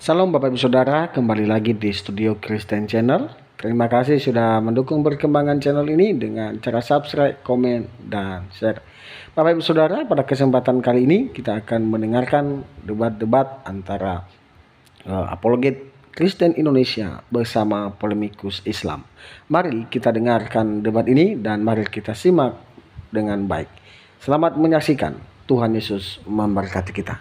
Salam Bapak Ibu Saudara, kembali lagi di Studio Kristen Channel. Terima kasih sudah mendukung perkembangan channel ini dengan cara subscribe, komen, dan share. Bapak Ibu Saudara, pada kesempatan kali ini kita akan mendengarkan debat-debat antara apologet Kristen Indonesia bersama polemikus Islam. Mari kita dengarkan debat ini dan mari kita simak dengan baik. Selamat menyaksikan. Tuhan Yesus memberkati kita.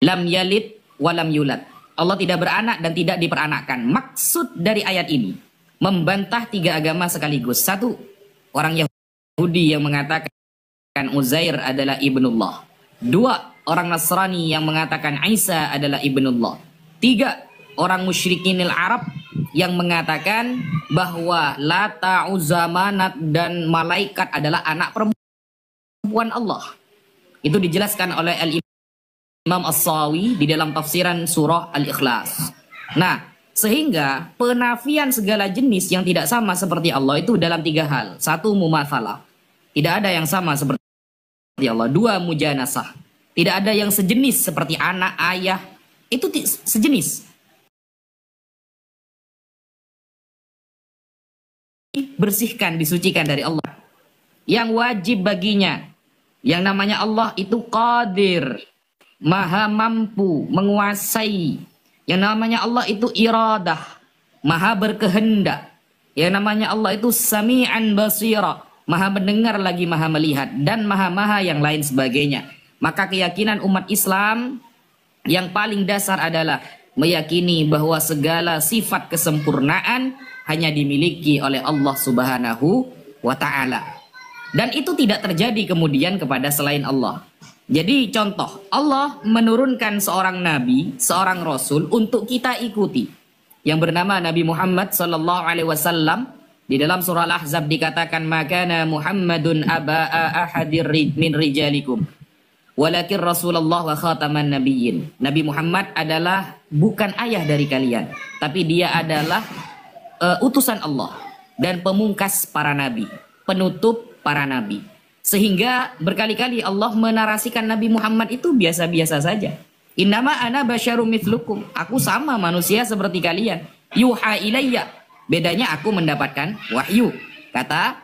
Lam yalid walam yulad. Allah tidak beranak dan tidak diperanakkan. Maksud dari ayat ini membantah tiga agama sekaligus. Satu, orang Yahudi yang mengatakan Uzair adalah ibnullah. Dua, orang Nasrani yang mengatakan Isa adalah ibnullah. Tiga, orang musyrikinil Arab yang mengatakan bahwa Lata, Uzza, Manat dan malaikat adalah anak perempuan Allah. Itu dijelaskan oleh Imam As-Sawi di dalam tafsiran surah Al-Ikhlas. Nah, sehingga penafian segala jenis yang tidak sama seperti Allah itu dalam tiga hal. Satu, mumatsalah. Tidak ada yang sama seperti Allah. Dua, mujanasah. Tidak ada yang sejenis seperti anak, ayah. Itu sejenis. Bersihkan, disucikan dari Allah. Yang wajib baginya, yang namanya Allah itu qadir, maha mampu, menguasai. Yang namanya Allah itu iradah, maha berkehendak. Yang namanya Allah itu sami'an basira, maha mendengar lagi maha melihat, dan maha-maha yang lain sebagainya. Maka keyakinan umat Islam yang paling dasar adalah meyakini bahwa segala sifat kesempurnaan hanya dimiliki oleh Allah Subhanahu wa ta'ala. Dan itu tidak terjadi kemudian kepada selain Allah. Jadi contoh, Allah menurunkan seorang nabi, seorang rasul untuk kita ikuti, yang bernama Nabi Muhammad sallallahu alaihi wasallam. Di dalam surah Al-Ahzab dikatakan makana Muhammadun aba'a ahadir min rijalikum walakin Rasulullah wa khataman nabiyyin. Nabi Muhammad adalah bukan ayah dari kalian, tapi dia adalah utusan Allah dan pemungkas para nabi, penutup para nabi. Sehingga berkali-kali Allah menarasikan Nabi Muhammad itu biasa-biasa saja. Innama ana basyarum mithlukum. Aku sama manusia seperti kalian. Yuha ilayya. Bedanya aku mendapatkan wahyu. Kata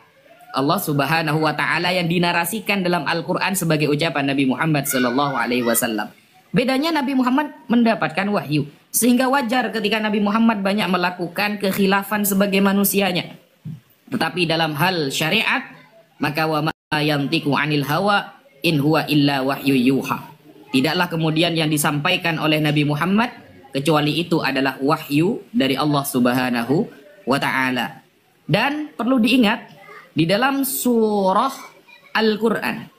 Allah Subhanahu wa ta'ala yang dinarasikan dalam Al-Quran sebagai ucapan Nabi Muhammad sallallahu alaihi wasallam. Bedanya Nabi Muhammad mendapatkan wahyu. Sehingga wajar ketika Nabi Muhammad banyak melakukan kekhilafan sebagai manusianya. Tetapi dalam hal syariat, maka wa ma yantiqu 'anil hawa in huwa illa wahyu yuha. Tidaklah kemudian yang disampaikan oleh Nabi Muhammad kecuali itu adalah wahyu dari Allah Subhanahu wa ta'ala. Dan perlu diingat di dalam surah Al-Qur'an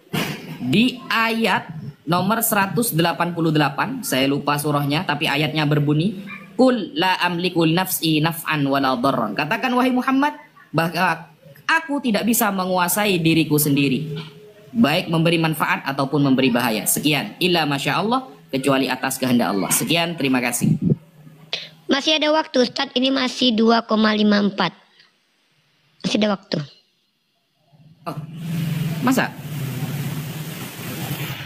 di ayat nomor 188, saya lupa surahnya tapi ayatnya berbunyi qul la amliku nafsi naf'an wala dharran. Katakan wahai Muhammad bahwa aku tidak bisa menguasai diriku sendiri, baik memberi manfaat ataupun memberi bahaya. Sekian, illa masya Allah, kecuali atas kehendak Allah. Sekian, terima kasih. Masih ada waktu, Ustadz. Ini masih 2,54. Masih ada waktu. Oh, masa?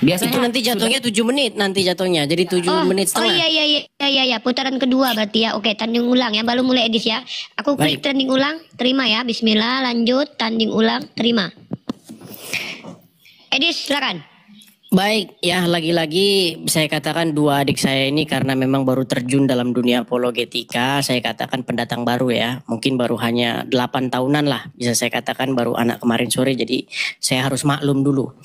Biasanya itu nanti jatuhnya 7 menit nanti jatuhnya. Jadi 7 menit setengah. Oh iya. Putaran kedua berarti ya. Oke, tanding ulang ya. Baru mulai edis ya. Aku klik tanding ulang. Terima ya. Bismillah. Lanjut. Tanding ulang. Terima. Edis, silakan. Baik, ya lagi-lagi saya katakan dua adik saya ini karena memang baru terjun dalam dunia apologetika, saya katakan pendatang baru ya. Mungkin baru hanya 8 tahunan lah, bisa saya katakan baru anak kemarin sore, jadi saya harus maklum dulu.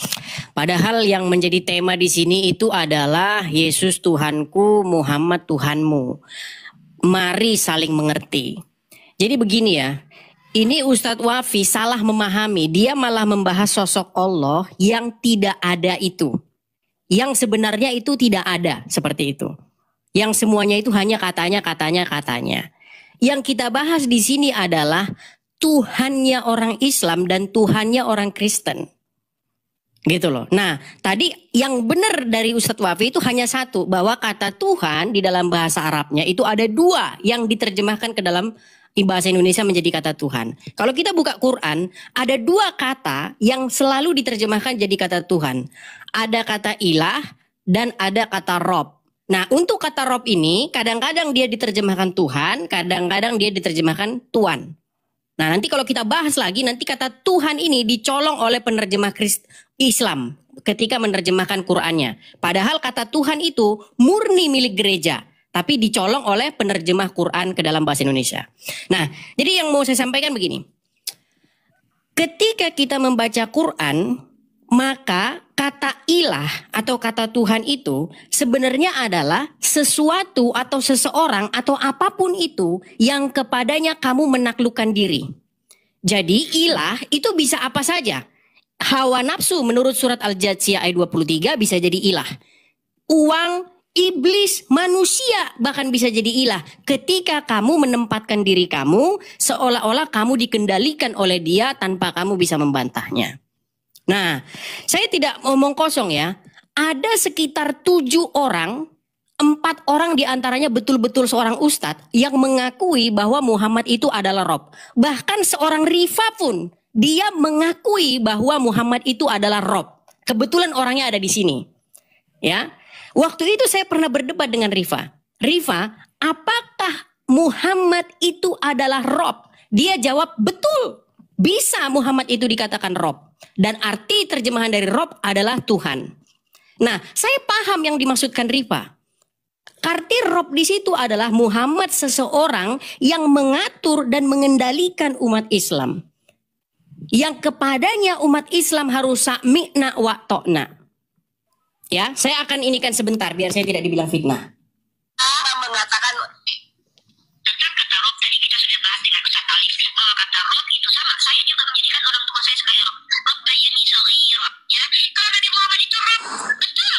Padahal yang menjadi tema di sini itu adalah Yesus Tuhanku, Muhammad Tuhanmu. Mari saling mengerti. Jadi begini ya, ini Ustadz Wafi salah memahami. Dia malah membahas sosok Allah yang tidak ada itu. Yang sebenarnya itu tidak ada seperti itu. Yang semuanya itu hanya katanya. Yang kita bahas di sini adalah Tuhannya orang Islam dan Tuhannya orang Kristen. Gitu loh. Nah, tadi yang benar dari Ustadz Wafi itu hanya satu. Bahwa kata Tuhan di dalam bahasa Arabnya itu ada dua yang diterjemahkan ke dalam bahasa Indonesia menjadi kata Tuhan. Kalau kita buka Quran, ada dua kata yang selalu diterjemahkan jadi kata Tuhan. Ada kata ilah dan ada kata Rob. Nah, untuk kata Rob ini kadang-kadang dia diterjemahkan Tuhan, kadang-kadang dia diterjemahkan Tuan. Nah, nanti kalau kita bahas lagi, nanti kata Tuhan ini dicolong oleh penerjemah Islam ketika menerjemahkan Qur'annya. Padahal kata Tuhan itu murni milik gereja, tapi dicolong oleh penerjemah Qur'an ke dalam bahasa Indonesia. Nah, jadi yang mau saya sampaikan begini. Ketika kita membaca Qur'an, maka kata ilah atau kata Tuhan itu sebenarnya adalah sesuatu atau seseorang atau apapun itu yang kepadanya kamu menaklukkan diri. Jadi ilah itu bisa apa saja. Hawa nafsu menurut surat Al-Jathiyah ayat 23 bisa jadi ilah. Uang, iblis, manusia bahkan bisa jadi ilah. Ketika kamu menempatkan diri kamu seolah-olah kamu dikendalikan oleh dia tanpa kamu bisa membantahnya. Nah, saya tidak ngomong kosong ya. Ada sekitar 7 orang, 4 orang diantaranya betul-betul seorang ustadz yang mengakui bahwa Muhammad itu adalah Rob. Bahkan seorang Rifa pun dia mengakui bahwa Muhammad itu adalah Rob. Kebetulan orangnya ada di sini. Ya, waktu itu saya pernah berdebat dengan Rifa. Rifa, apakah Muhammad itu adalah Rob? Dia jawab betul. Bisa Muhammad itu dikatakan Rob. Dan arti terjemahan dari Rob adalah Tuhan. Nah, saya paham yang dimaksudkan Rifa. Arti Rob di situ adalah Muhammad seseorang yang mengatur dan mengendalikan umat Islam. Yang kepadanya umat Islam harus sami'na wa to'na. Ya, saya akan inikan sebentar biar saya tidak dibilang fitnah. Mengatakan kata Rob tadi kita sudah bahas dengan Ustaz Alif. Kata Rob itu sama. Saya juga menjadikan orang tua saya sebagai Rob. Rob bayani saghira. Ya, kalau Nabi Muhammad itu Rob, betul.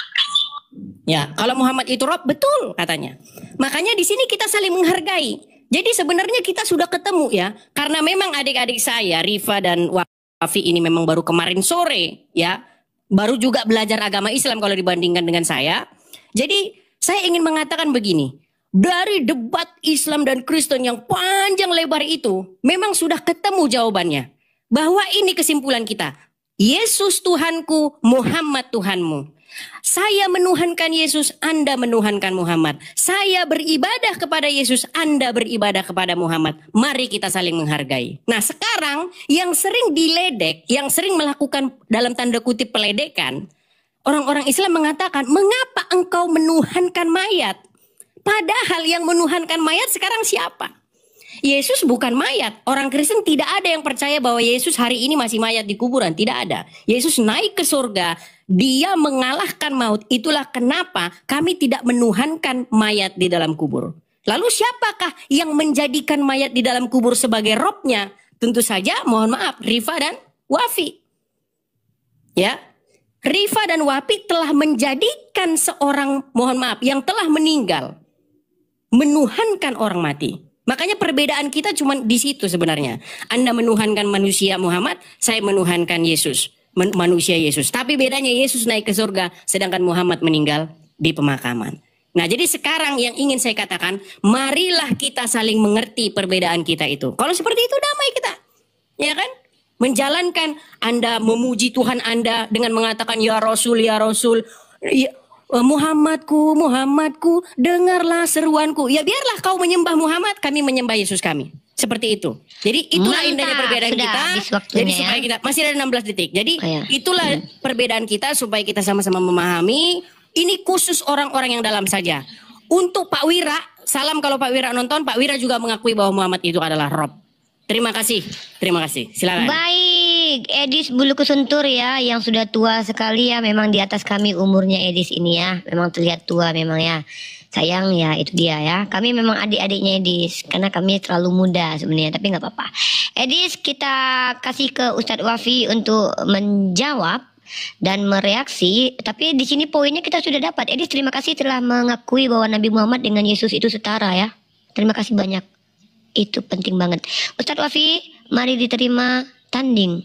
Ya, kalau Muhammad itu Rob, betul katanya. Makanya di sini kita saling menghargai. Jadi sebenarnya kita sudah ketemu ya. Karena memang adik-adik saya, Rifa dan Wafi ini memang baru kemarin sore ya. Baru juga belajar agama Islam kalau dibandingkan dengan saya. Jadi saya ingin mengatakan begini. Dari debat Islam dan Kristen yang panjang lebar itu, memang sudah ketemu jawabannya. Bahwa ini kesimpulan kita. Yesus Tuhanku, Muhammad Tuhanmu. Saya menuhankan Yesus, Anda menuhankan Muhammad. Saya beribadah kepada Yesus, Anda beribadah kepada Muhammad. Mari kita saling menghargai. Nah sekarang yang sering diledek, yang sering melakukan dalam tanda kutip peledekan, orang-orang Islam mengatakan, mengapa engkau menuhankan mayat? Padahal yang menuhankan mayat sekarang siapa? Yesus bukan mayat. Orang Kristen tidak ada yang percaya bahwa Yesus hari ini masih mayat di kuburan. Tidak ada. Yesus naik ke surga. Dia mengalahkan maut. Itulah kenapa kami tidak menuhankan mayat di dalam kubur. Lalu siapakah yang menjadikan mayat di dalam kubur sebagai robnya? Tentu saja mohon maaf Rifa dan Wafi. Ya, Rifa dan Wafi telah menjadikan seorang mohon maaf yang telah meninggal menuhankan orang mati. Makanya perbedaan kita cuma di situ sebenarnya. Anda menuhankan manusia Muhammad, saya menuhankan Yesus, manusia Yesus. Tapi bedanya Yesus naik ke surga, sedangkan Muhammad meninggal di pemakaman. Nah jadi sekarang yang ingin saya katakan, marilah kita saling mengerti perbedaan kita itu. Kalau seperti itu damai kita, ya kan? Menjalankan Anda memuji Tuhan Anda dengan mengatakan ya Rasul, ya, Muhammadku, Muhammadku, dengarlah seruanku. Ya biarlah kau menyembah Muhammad, kami menyembah Yesus kami. Seperti itu. Jadi itulah indahnya perbedaan kita. Jadi supaya kita masih ada 16 detik. Jadi itulah perbedaan kita supaya kita sama-sama memahami. Ini khusus orang-orang yang dalam saja. Untuk Pak Wira, salam kalau Pak Wira nonton. Pak Wira juga mengakui bahwa Muhammad itu adalah Rob. Terima kasih. Terima kasih. Silakan. Baik, Edis Bulu Kusuntur ya, yang sudah tua sekali ya, memang di atas kami umurnya Edis ini ya, memang terlihat tua memang ya. Sayang ya, itu dia ya. Kami memang adik-adiknya Edis, karena kami terlalu muda sebenarnya, tapi nggak apa-apa. Edis, kita kasih ke Ustadz Wafi untuk menjawab dan mereaksi. Tapi di sini poinnya kita sudah dapat. Edis, terima kasih telah mengakui bahwa Nabi Muhammad dengan Yesus itu setara ya. Terima kasih banyak. Itu penting banget. Ustadz Wafi, mari diterima tanding.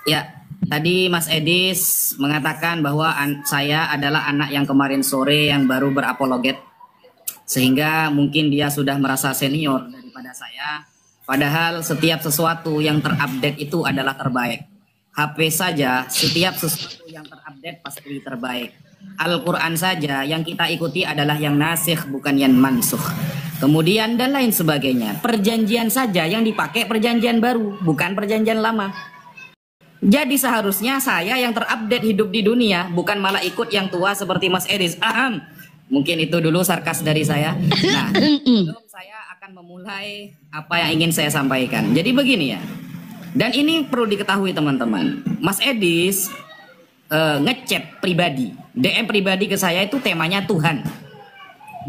Ya, tadi Mas Edis mengatakan bahwa saya adalah anak yang kemarin sore yang baru berapologet. sehingga mungkin dia sudah merasa senior daripada saya. Padahal setiap sesuatu yang terupdate itu adalah terbaik. HP saja, setiap sesuatu yang terupdate pasti terbaik. Al-Quran saja yang kita ikuti adalah yang nasikh, bukan yang mansukh. Kemudian dan lain sebagainya. Perjanjian saja yang dipakai perjanjian baru, bukan perjanjian lama. Jadi seharusnya saya yang terupdate hidup di dunia, bukan malah ikut yang tua seperti Mas Edis. Aham. Mungkin itu dulu sarkas dari saya. Nah, sebelum saya akan memulai apa yang ingin saya sampaikan. Jadi begini ya. Dan ini perlu diketahui teman-teman. Mas Edis ngechat pribadi, DM pribadi ke saya itu temanya Tuhan.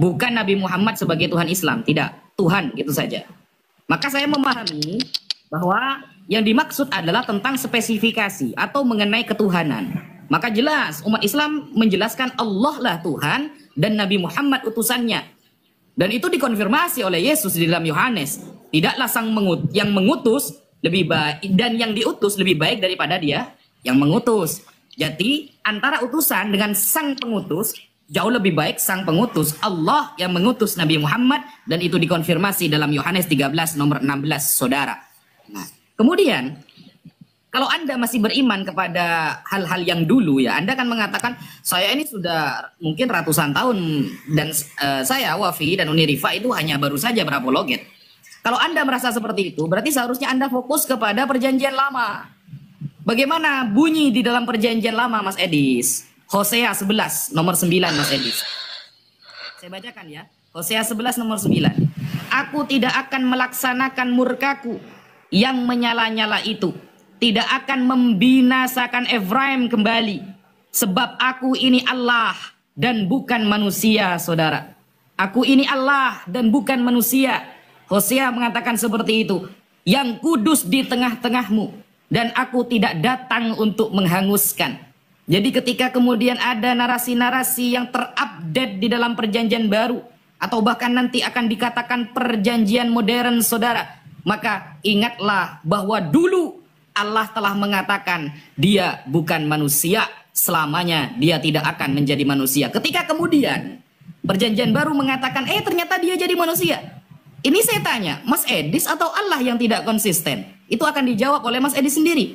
Bukan Nabi Muhammad sebagai Tuhan Islam, tidak. Tuhan gitu saja. Maka saya memahami bahwa yang dimaksud adalah tentang spesifikasi atau mengenai ketuhanan. Maka jelas umat Islam menjelaskan Allah lah Tuhan dan Nabi Muhammad utusannya. Dan itu dikonfirmasi oleh Yesus di dalam Yohanes. Tidaklah yang mengutus lebih baik dan yang diutus lebih baik daripada dia yang mengutus. Jadi antara utusan dengan sang pengutus jauh lebih baik sang pengutus Allah yang mengutus Nabi Muhammad, dan itu dikonfirmasi dalam Yohanes 13 nomor 16 saudara. Nah, kemudian kalau Anda masih beriman kepada hal-hal yang dulu ya, Anda akan mengatakan saya ini sudah mungkin ratusan tahun dan saya Wafi dan Unirifa itu hanya baru saja berapologet. Kalau Anda merasa seperti itu, berarti seharusnya Anda fokus kepada perjanjian lama. Bagaimana bunyi di dalam perjanjian lama Mas Edis? Hosea 11 nomor 9 Mas Edis. Saya bacakan ya. Hosea 11 nomor 9. Aku tidak akan melaksanakan murkaku yang menyala-nyala itu. Tidak akan membinasakan Efraim kembali. Sebab aku ini Allah dan bukan manusia, saudara. Aku ini Allah dan bukan manusia. Hosea mengatakan seperti itu. Yang kudus di tengah-tengahmu. Dan aku tidak datang untuk menghanguskan. Jadi ketika kemudian ada narasi-narasi yang terupdate di dalam perjanjian baru, atau bahkan nanti akan dikatakan perjanjian modern, saudara, maka ingatlah bahwa dulu Allah telah mengatakan dia bukan manusia, selamanya dia tidak akan menjadi manusia. Ketika kemudian perjanjian baru mengatakan ternyata dia jadi manusia, ini saya tanya, Mas Edis atau Allah yang tidak konsisten? Itu akan dijawab oleh Mas Edis sendiri.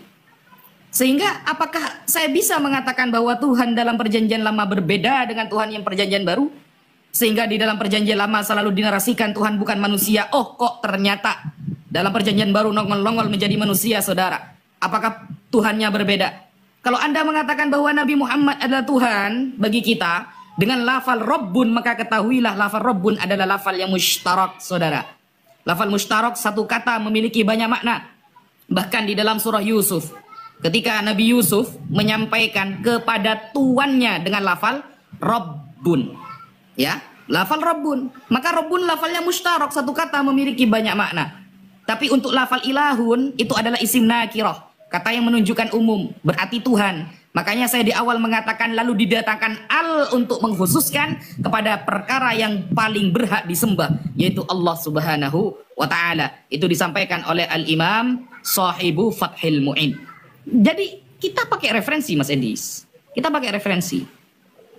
Sehingga apakah saya bisa mengatakan bahwa Tuhan dalam perjanjian lama berbeda dengan Tuhan yang perjanjian baru? Sehingga di dalam perjanjian lama selalu dinarasikan Tuhan bukan manusia. Oh kok ternyata dalam perjanjian baru nongol-nongol menjadi manusia, saudara. Apakah Tuhannya berbeda? Kalau Anda mengatakan bahwa Nabi Muhammad adalah Tuhan bagi kita dengan lafal Rabbun, maka ketahuilah lafal Rabbun adalah lafal yang mushtarak, saudara. Lafal mushtarak satu kata memiliki banyak makna. Bahkan di dalam surah Yusuf, ketika Nabi Yusuf menyampaikan kepada tuannya dengan lafal Rabbun, ya, lafal Rabbun, maka Rabbun lafalnya mushtarak, satu kata memiliki banyak makna. Tapi untuk lafal ilahun itu adalah isim nakirah, kata yang menunjukkan umum, berarti Tuhan. Makanya saya di awal mengatakan lalu didatangkan al untuk mengkhususkan kepada perkara yang paling berhak disembah, yaitu Allah Subhanahu wa ta'ala. Itu disampaikan oleh Al-Imam Sahibu Fathil Mu'in. Jadi kita pakai referensi Mas Edis. Kita pakai referensi.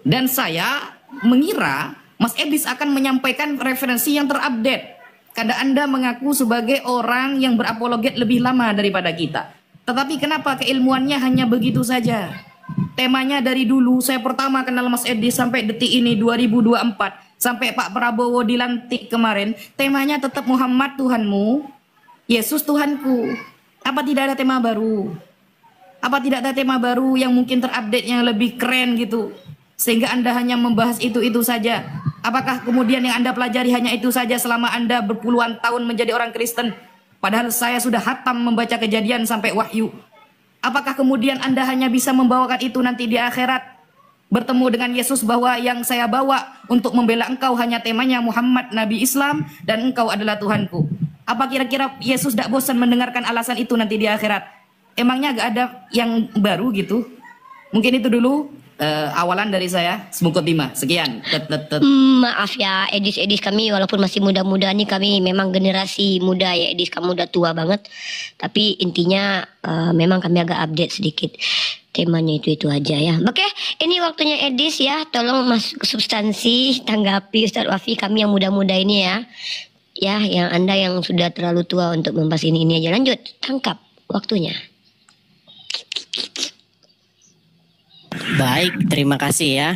Dan saya mengira Mas Edis akan menyampaikan referensi yang terupdate. Karena Anda mengaku sebagai orang yang berapologet lebih lama daripada kita. Tetapi kenapa keilmuannya hanya begitu saja? Temanya dari dulu, saya pertama kenal Mas Edis sampai detik ini 2024. Sampai Pak Prabowo dilantik kemarin. Temanya tetap Muhammad Tuhanmu, Yesus Tuhanku. Apa tidak ada tema baru? Apa tidak ada tema baru yang mungkin terupdate yang lebih keren gitu? Sehingga Anda hanya membahas itu-itu saja. Apakah kemudian yang Anda pelajari hanya itu saja selama Anda berpuluhan tahun menjadi orang Kristen? Padahal saya sudah hatam membaca Kejadian sampai Wahyu. Apakah kemudian Anda hanya bisa membawakan itu nanti di akhirat? Bertemu dengan Yesus bahwa yang saya bawa untuk membela engkau hanya temanya Muhammad Nabi Islam dan engkau adalah Tuhanku. Apa kira-kira Yesus tidak bosan mendengarkan alasan itu nanti di akhirat? Emangnya gak ada yang baru gitu? Mungkin itu dulu awalan dari saya. Semukut 5. Sekian. Maaf ya Edis kami walaupun masih muda-muda nih, kami memang generasi muda ya Edis, kamu udah tua banget. Tapi intinya memang kami agak update sedikit. temanya itu aja ya. Oke, ini waktunya Edis ya. Tolong masuk ke substansi, tanggapi Ustadz Wafi, kami yang muda-muda ini ya. Ya, yang Anda yang sudah terlalu tua untuk membahas ini aja. Lanjut, tangkap waktunya. Baik, terima kasih ya.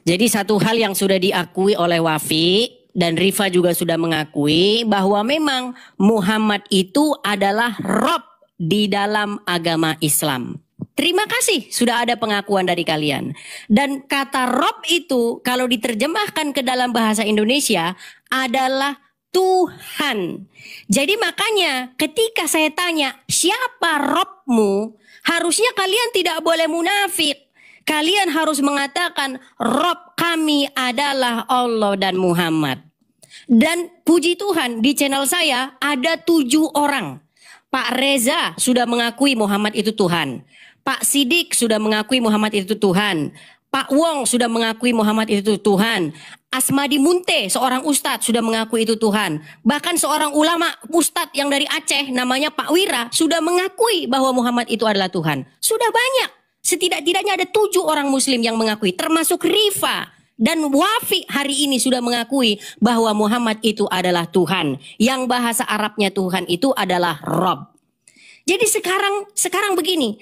Jadi satu hal yang sudah diakui oleh Wafi dan Rifa juga sudah mengakui bahwa memang Muhammad itu adalah Rob di dalam agama Islam. Terima kasih sudah ada pengakuan dari kalian. Dan kata Rob itu kalau diterjemahkan ke dalam bahasa Indonesia adalah Tuhan. Jadi makanya ketika saya tanya siapa Robmu, harusnya kalian tidak boleh munafik. Kalian harus mengatakan Rob kami adalah Allah dan Muhammad. Dan puji Tuhan di channel saya ada 7 orang. Pak Reza sudah mengakui Muhammad itu Tuhan. Pak Sidik sudah mengakui Muhammad itu Tuhan. Pak Wong sudah mengakui Muhammad itu Tuhan. Asmadi Munte, seorang ustadz sudah mengakui itu Tuhan. Bahkan seorang ulama ustadz yang dari Aceh namanya Pak Wira sudah mengakui bahwa Muhammad itu adalah Tuhan. Sudah banyak. Setidak-tidaknya ada 7 orang muslim yang mengakui. Termasuk Rifa dan Wafi hari ini sudah mengakui bahwa Muhammad itu adalah Tuhan. Yang bahasa Arabnya Tuhan itu adalah Rob. Jadi sekarang begini.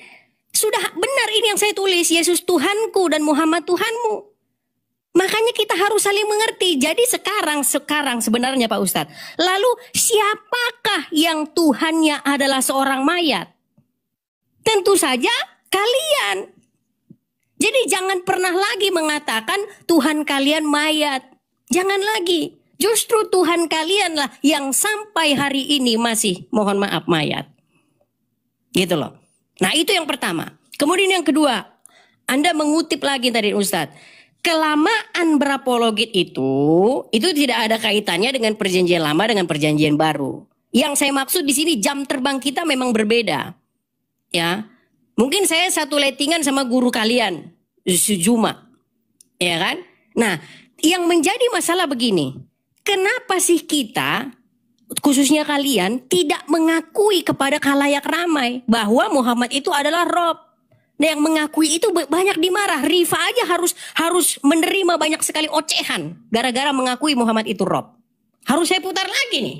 Sudah benar ini yang saya tulis. Yesus Tuhanku dan Muhammad Tuhanmu. Makanya kita harus saling mengerti. Jadi sekarang sebenarnya Pak Ustadz. Lalu siapakah yang Tuhannya adalah seorang mayat? Tentu saja kalian. Jadi jangan pernah lagi mengatakan Tuhan kalian mayat. Jangan lagi. Justru Tuhan kalianlah yang sampai hari ini masih mohon maaf mayat. Gitu loh. Nah itu yang pertama. Kemudian yang kedua. Anda mengutip lagi tadi Ustadz. Kelamaan berapologet itu tidak ada kaitannya dengan perjanjian lama dengan perjanjian baru. Yang saya maksud di sini jam terbang kita memang berbeda. Ya. Mungkin saya satu lettingan sama guru kalian. Sejuma. Ya kan? Nah, yang menjadi masalah begini. Kenapa sih kita, khususnya kalian, tidak mengakui kepada khalayak ramai bahwa Muhammad itu adalah Rob? Nah, yang mengakui itu banyak dimarah. Rifa aja harus menerima banyak sekali ocehan gara-gara mengakui Muhammad itu Rob. Harus saya putar lagi nih.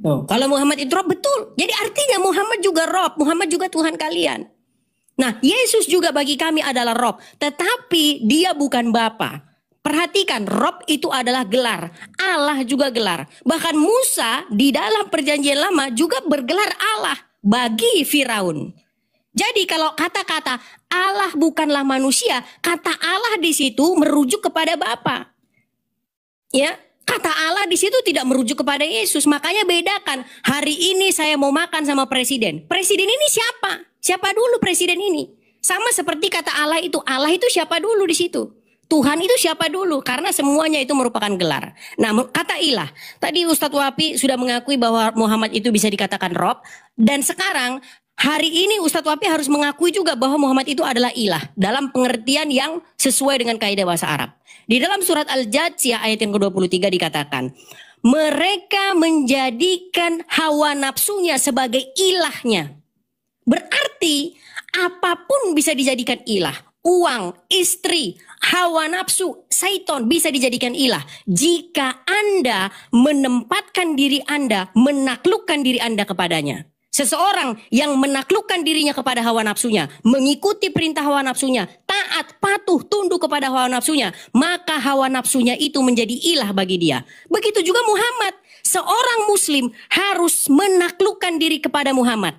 Oh, kalau Muhammad itu Rob betul. Jadi artinya Muhammad juga Rob. Muhammad juga Tuhan kalian. Nah, Yesus juga bagi kami adalah Rob. Tetapi dia bukan Bapa. Perhatikan, Rob itu adalah gelar. Allah juga gelar. Bahkan Musa di dalam perjanjian lama juga bergelar Allah bagi Firaun. Jadi kalau kata-kata Allah bukanlah manusia, kata Allah di situ merujuk kepada Bapa. Ya. Kata Allah di situ tidak merujuk kepada Yesus. Makanya bedakan. Hari ini saya mau makan sama presiden. Presiden ini siapa? Siapa dulu presiden ini? Sama seperti kata Allah itu. Allah itu siapa dulu di situ? Tuhan itu siapa dulu? Karena semuanya itu merupakan gelar. Nah, kata ilah. Tadi Ustadz Wafi sudah mengakui bahwa Muhammad itu bisa dikatakan Rob. Dan sekarang hari ini Ustadz Wafi harus mengakui juga bahwa Muhammad itu adalah ilah. Dalam pengertian yang sesuai dengan kaidah bahasa Arab. Di dalam surat Al-Jatsiyah ayat yang ke-23 dikatakan, mereka menjadikan hawa nafsunya sebagai ilahnya. Berarti apapun bisa dijadikan ilah. Uang, istri, hawa nafsu, syaiton bisa dijadikan ilah. Jika Anda menempatkan diri Anda, menaklukkan diri Anda kepadanya. Seseorang yang menaklukkan dirinya kepada hawa nafsunya, mengikuti perintah hawa nafsunya, taat, patuh, tunduk kepada hawa nafsunya, maka hawa nafsunya itu menjadi ilah bagi dia. Begitu juga Muhammad. Seorang muslim harus menaklukkan diri kepada Muhammad.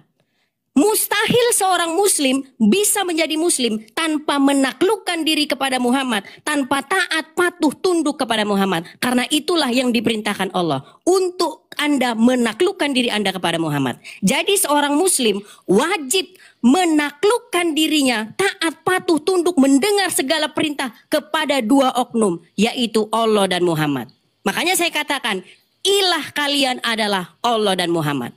Mustahil seorang muslim bisa menjadi muslim tanpa menaklukkan diri kepada Muhammad, tanpa taat, patuh, tunduk kepada Muhammad. Karena itulah yang diperintahkan Allah untuk Anda menaklukkan diri Anda kepada Muhammad. Jadi seorang muslim wajib menaklukkan dirinya, taat, patuh, tunduk, mendengar segala perintah kepada 2 oknum, yaitu Allah dan Muhammad. Makanya saya katakan, ilah kalian adalah Allah dan Muhammad.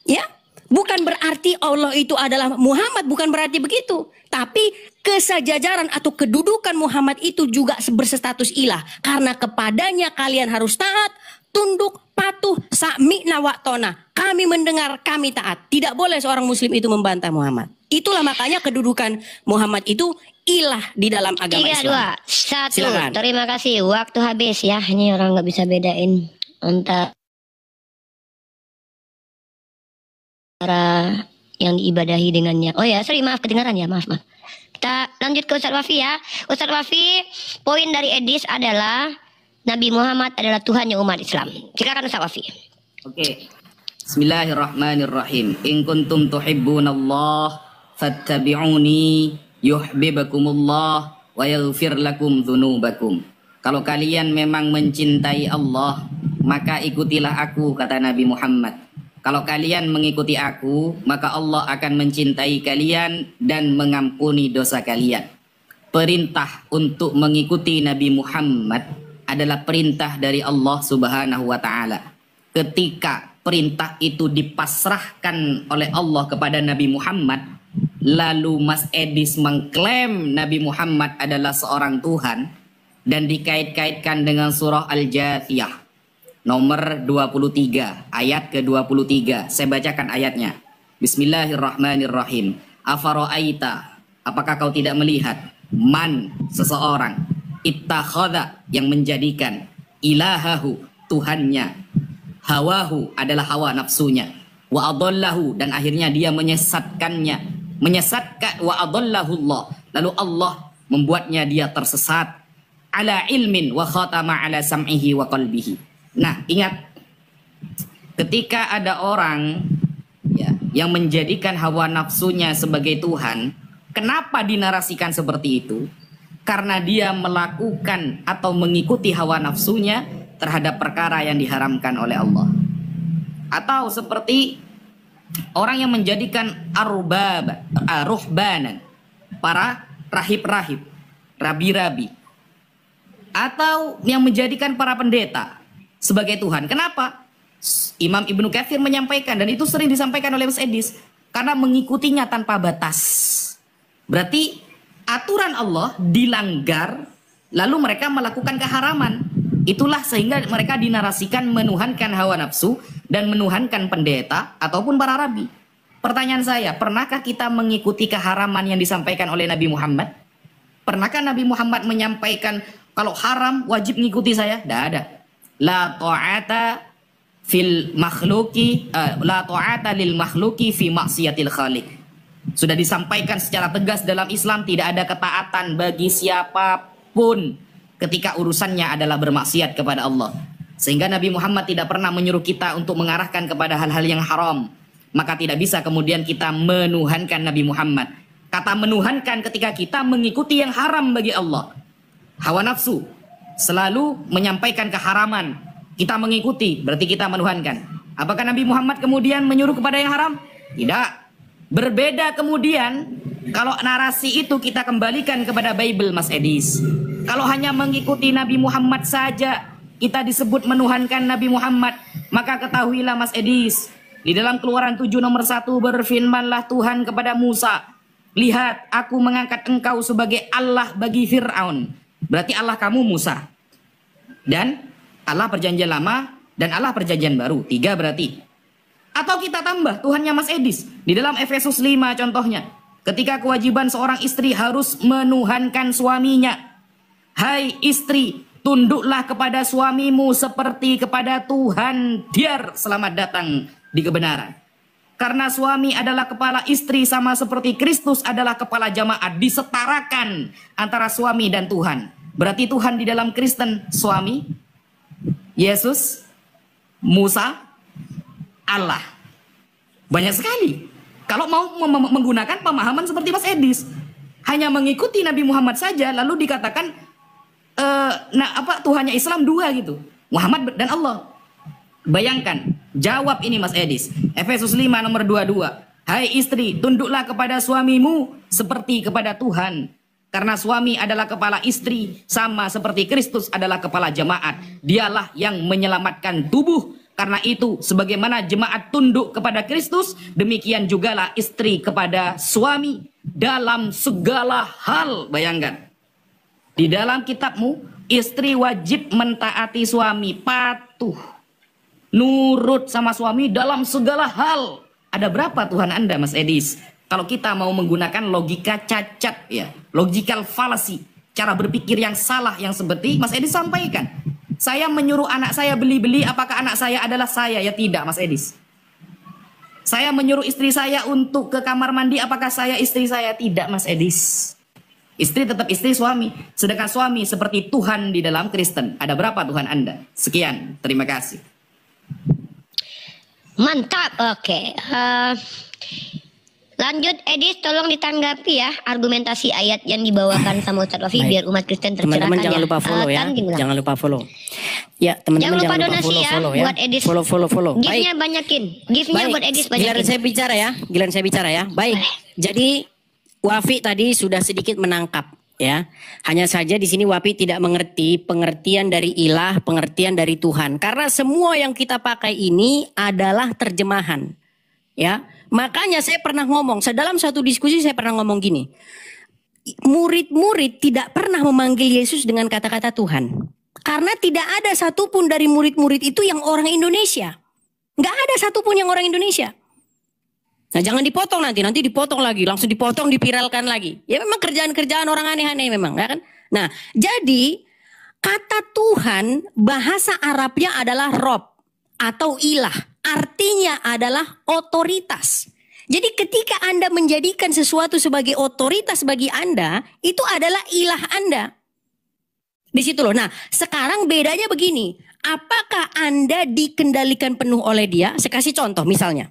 Ya? Bukan berarti Allah itu adalah Muhammad, bukan berarti begitu. Tapi kesejajaran atau kedudukan Muhammad itu juga berstatus ilah. Karena kepadanya kalian harus taat, tunduk, patuh, sami'na wa ta'na. Kami mendengar, kami taat. Tidak boleh seorang muslim itu membantah Muhammad. Itulah makanya kedudukan Muhammad itu ilah di dalam agama 3, Islam. 2, 1. Silakan. Terima kasih. Waktu habis ya. Ini orang nggak bisa bedain antara yang diibadahi dengannya. Oh ya, sorry, maaf kedengaran ya, maaf. Kita lanjut ke Ustadz Wafi ya. Ustadz Wafi, poin dari Edis adalah Nabi Muhammad adalah Tuhannya umat Islam. Silakan Ustadz Wafi. Oke. Bismillahirrahmanirrahim. In kuntum tuhibbunallah fattabi'uni yuhibbukumullah wa yaghfir lakum dzunubakum. Kalau kalian memang mencintai Allah, maka ikutilah aku, kata Nabi Muhammad. Kalau kalian mengikuti aku, maka Allah akan mencintai kalian dan mengampuni dosa kalian. Perintah untuk mengikuti Nabi Muhammad adalah perintah dari Allah Subhanahu wa taala. Ketika perintah itu dipasrahkan oleh Allah kepada Nabi Muhammad, lalu Mas Edis mengklaim Nabi Muhammad adalah seorang Tuhan dan dikait-kaitkan dengan surah Al-Jathiyah nomor 23 ayat ke-23. Saya bacakan ayatnya. Bismillahirrahmanirrahim. Afara'aita, apakah kau tidak melihat, man, seseorang, ittakhadha, yang menjadikan, ilahahu, Tuhannya, hawahu, adalah hawa nafsunya, wa adallahu, dan akhirnya dia menyesatkannya, menyesatkan, wa adallahu Allah, lalu Allah membuatnya dia tersesat, ala ilmin wa khatama ala sam'ihi wa qalbihi. Nah, ingat, ketika ada orang ya, yang menjadikan hawa nafsunya sebagai Tuhan, kenapa dinarasikan seperti itu? Karena dia melakukan atau mengikuti hawa nafsunya terhadap perkara yang diharamkan oleh Allah. Atau seperti orang yang menjadikan ruhbanan, para rahib-rahib, rabi-rabi, atau yang menjadikan para pendeta sebagai Tuhan. Kenapa? Imam Ibnu Katsir menyampaikan, dan itu sering disampaikan oleh Mas Edis, karena mengikutinya tanpa batas. Berarti aturan Allah dilanggar, lalu mereka melakukan keharaman. Itulah sehingga mereka dinarasikan menuhankan hawa nafsu dan menuhankan pendeta ataupun para rabi. Pertanyaan saya, pernahkah kita mengikuti keharaman yang disampaikan oleh Nabi Muhammad? Pernahkah Nabi Muhammad menyampaikan kalau haram wajib mengikuti saya? Tidak ada. La ta'ata fil makhluki, la ta'ata lil makhluki fi maksiatil khaliq. Sudah disampaikan secara tegas dalam Islam, tidak ada ketaatan bagi siapapun ketika urusannya adalah bermaksiat kepada Allah. Sehingga Nabi Muhammad tidak pernah menyuruh kita untuk mengarahkan kepada hal-hal yang haram. Maka tidak bisa kemudian kita menuhankan Nabi Muhammad. Kata menuhankan ketika kita mengikuti yang haram bagi Allah. Hawa nafsu selalu menyampaikan keharaman, kita mengikuti, berarti kita menuhankan. Apakah Nabi Muhammad kemudian menyuruh kepada yang haram? Tidak. Berbeda kemudian kalau narasi itu kita kembalikan kepada Bible, Mas Edis. Kalau hanya mengikuti Nabi Muhammad saja kita disebut menuhankan Nabi Muhammad, maka ketahuilah Mas Edis, di dalam Keluaran 7 nomor 1 berfirmanlah Tuhan kepada Musa, lihat aku mengangkat engkau sebagai Allah bagi Fir'aun. Berarti Allah kamu Musa. Dan Allah perjanjian lama dan Allah perjanjian baru. 3 berarti. Atau kita tambah Tuhannya Mas Edis. Di dalam Efesus 5 contohnya. Ketika kewajiban seorang istri harus menuhankan suaminya. Hai istri, tunduklah kepada suamimu seperti kepada Tuhan. Biar selamat datang di kebenaran. Karena suami adalah kepala istri sama seperti Kristus adalah kepala jamaat. Disetarakan antara suami dan Tuhan. Berarti Tuhan di dalam Kristen suami, Yesus, Musa, Allah. Banyak sekali. Kalau mau menggunakan pemahaman seperti Mas Edis, hanya mengikuti Nabi Muhammad saja lalu dikatakan Tuhannya Islam 2 gitu. Muhammad dan Allah. Bayangkan, jawab ini Mas Edis. Efesus 5 nomor 22. Hai istri, tunduklah kepada suamimu seperti kepada Tuhan. Karena suami adalah kepala istri, sama seperti Kristus adalah kepala jemaat. Dialah yang menyelamatkan tubuh Karena itu, sebagaimana jemaat tunduk kepada Kristus, demikian jugalah istri kepada suami dalam segala hal. Bayangkan, di dalam kitabmu, istri wajib mentaati suami, patuh, nurut sama suami dalam segala hal. Ada berapa Tuhan Anda, Mas Edis? Kalau kita mau menggunakan logika cacat, ya, logical fallacy, cara berpikir yang salah, yang seperti Mas Edis sampaikan. Saya menyuruh anak saya beli-beli, apakah anak saya adalah saya? Ya tidak, Mas Edis. Saya menyuruh istri saya untuk ke kamar mandi, apakah saya istri saya? Tidak, Mas Edis. Istri tetap istri suami. Sedangkan suami seperti Tuhan di dalam Kristen. Ada berapa Tuhan Anda? Sekian, terima kasih. Mantap, oke. Lanjut, Edis, tolong ditanggapi ya argumentasi ayat yang dibawakan sama Ustadz Wafi biar umat Kristen tercerahkan. Teman-teman jangan ya. lupa follow ya. Gimana? Jangan lupa follow. Ya, teman-teman Jangan lupa donasi ya, follow buat Edis. Follow. Gift-nya banyakin. Gift-nya buat Edis Giliran banyakin. saya bicara ya. Giliran saya bicara ya. Baik. Jadi Wafi tadi sudah sedikit menangkap ya. Hanya saja di sini Wafi tidak mengerti pengertian dari ilah, pengertian dari Tuhan. Karena semua yang kita pakai ini adalah terjemahan. Ya. Makanya saya pernah ngomong, dalam satu diskusi saya pernah ngomong gini. Murid-murid tidak pernah memanggil Yesus dengan kata-kata Tuhan. Karena tidak ada satupun dari murid-murid itu yang orang Indonesia. Nggak ada satupun yang orang Indonesia. Nah jangan dipotong nanti dipotong lagi, langsung dipotong, dipiralkan lagi. Ya memang kerjaan-kerjaan orang aneh-aneh memang, ya kan? Nah jadi kata Tuhan bahasa Arabnya adalah Rob atau ilah. Artinya adalah otoritas. Jadi ketika Anda menjadikan sesuatu sebagai otoritas bagi Anda, itu adalah ilah Anda. Di situ loh. Nah, sekarang bedanya begini. Apakah Anda dikendalikan penuh oleh dia? Saya kasih contoh misalnya.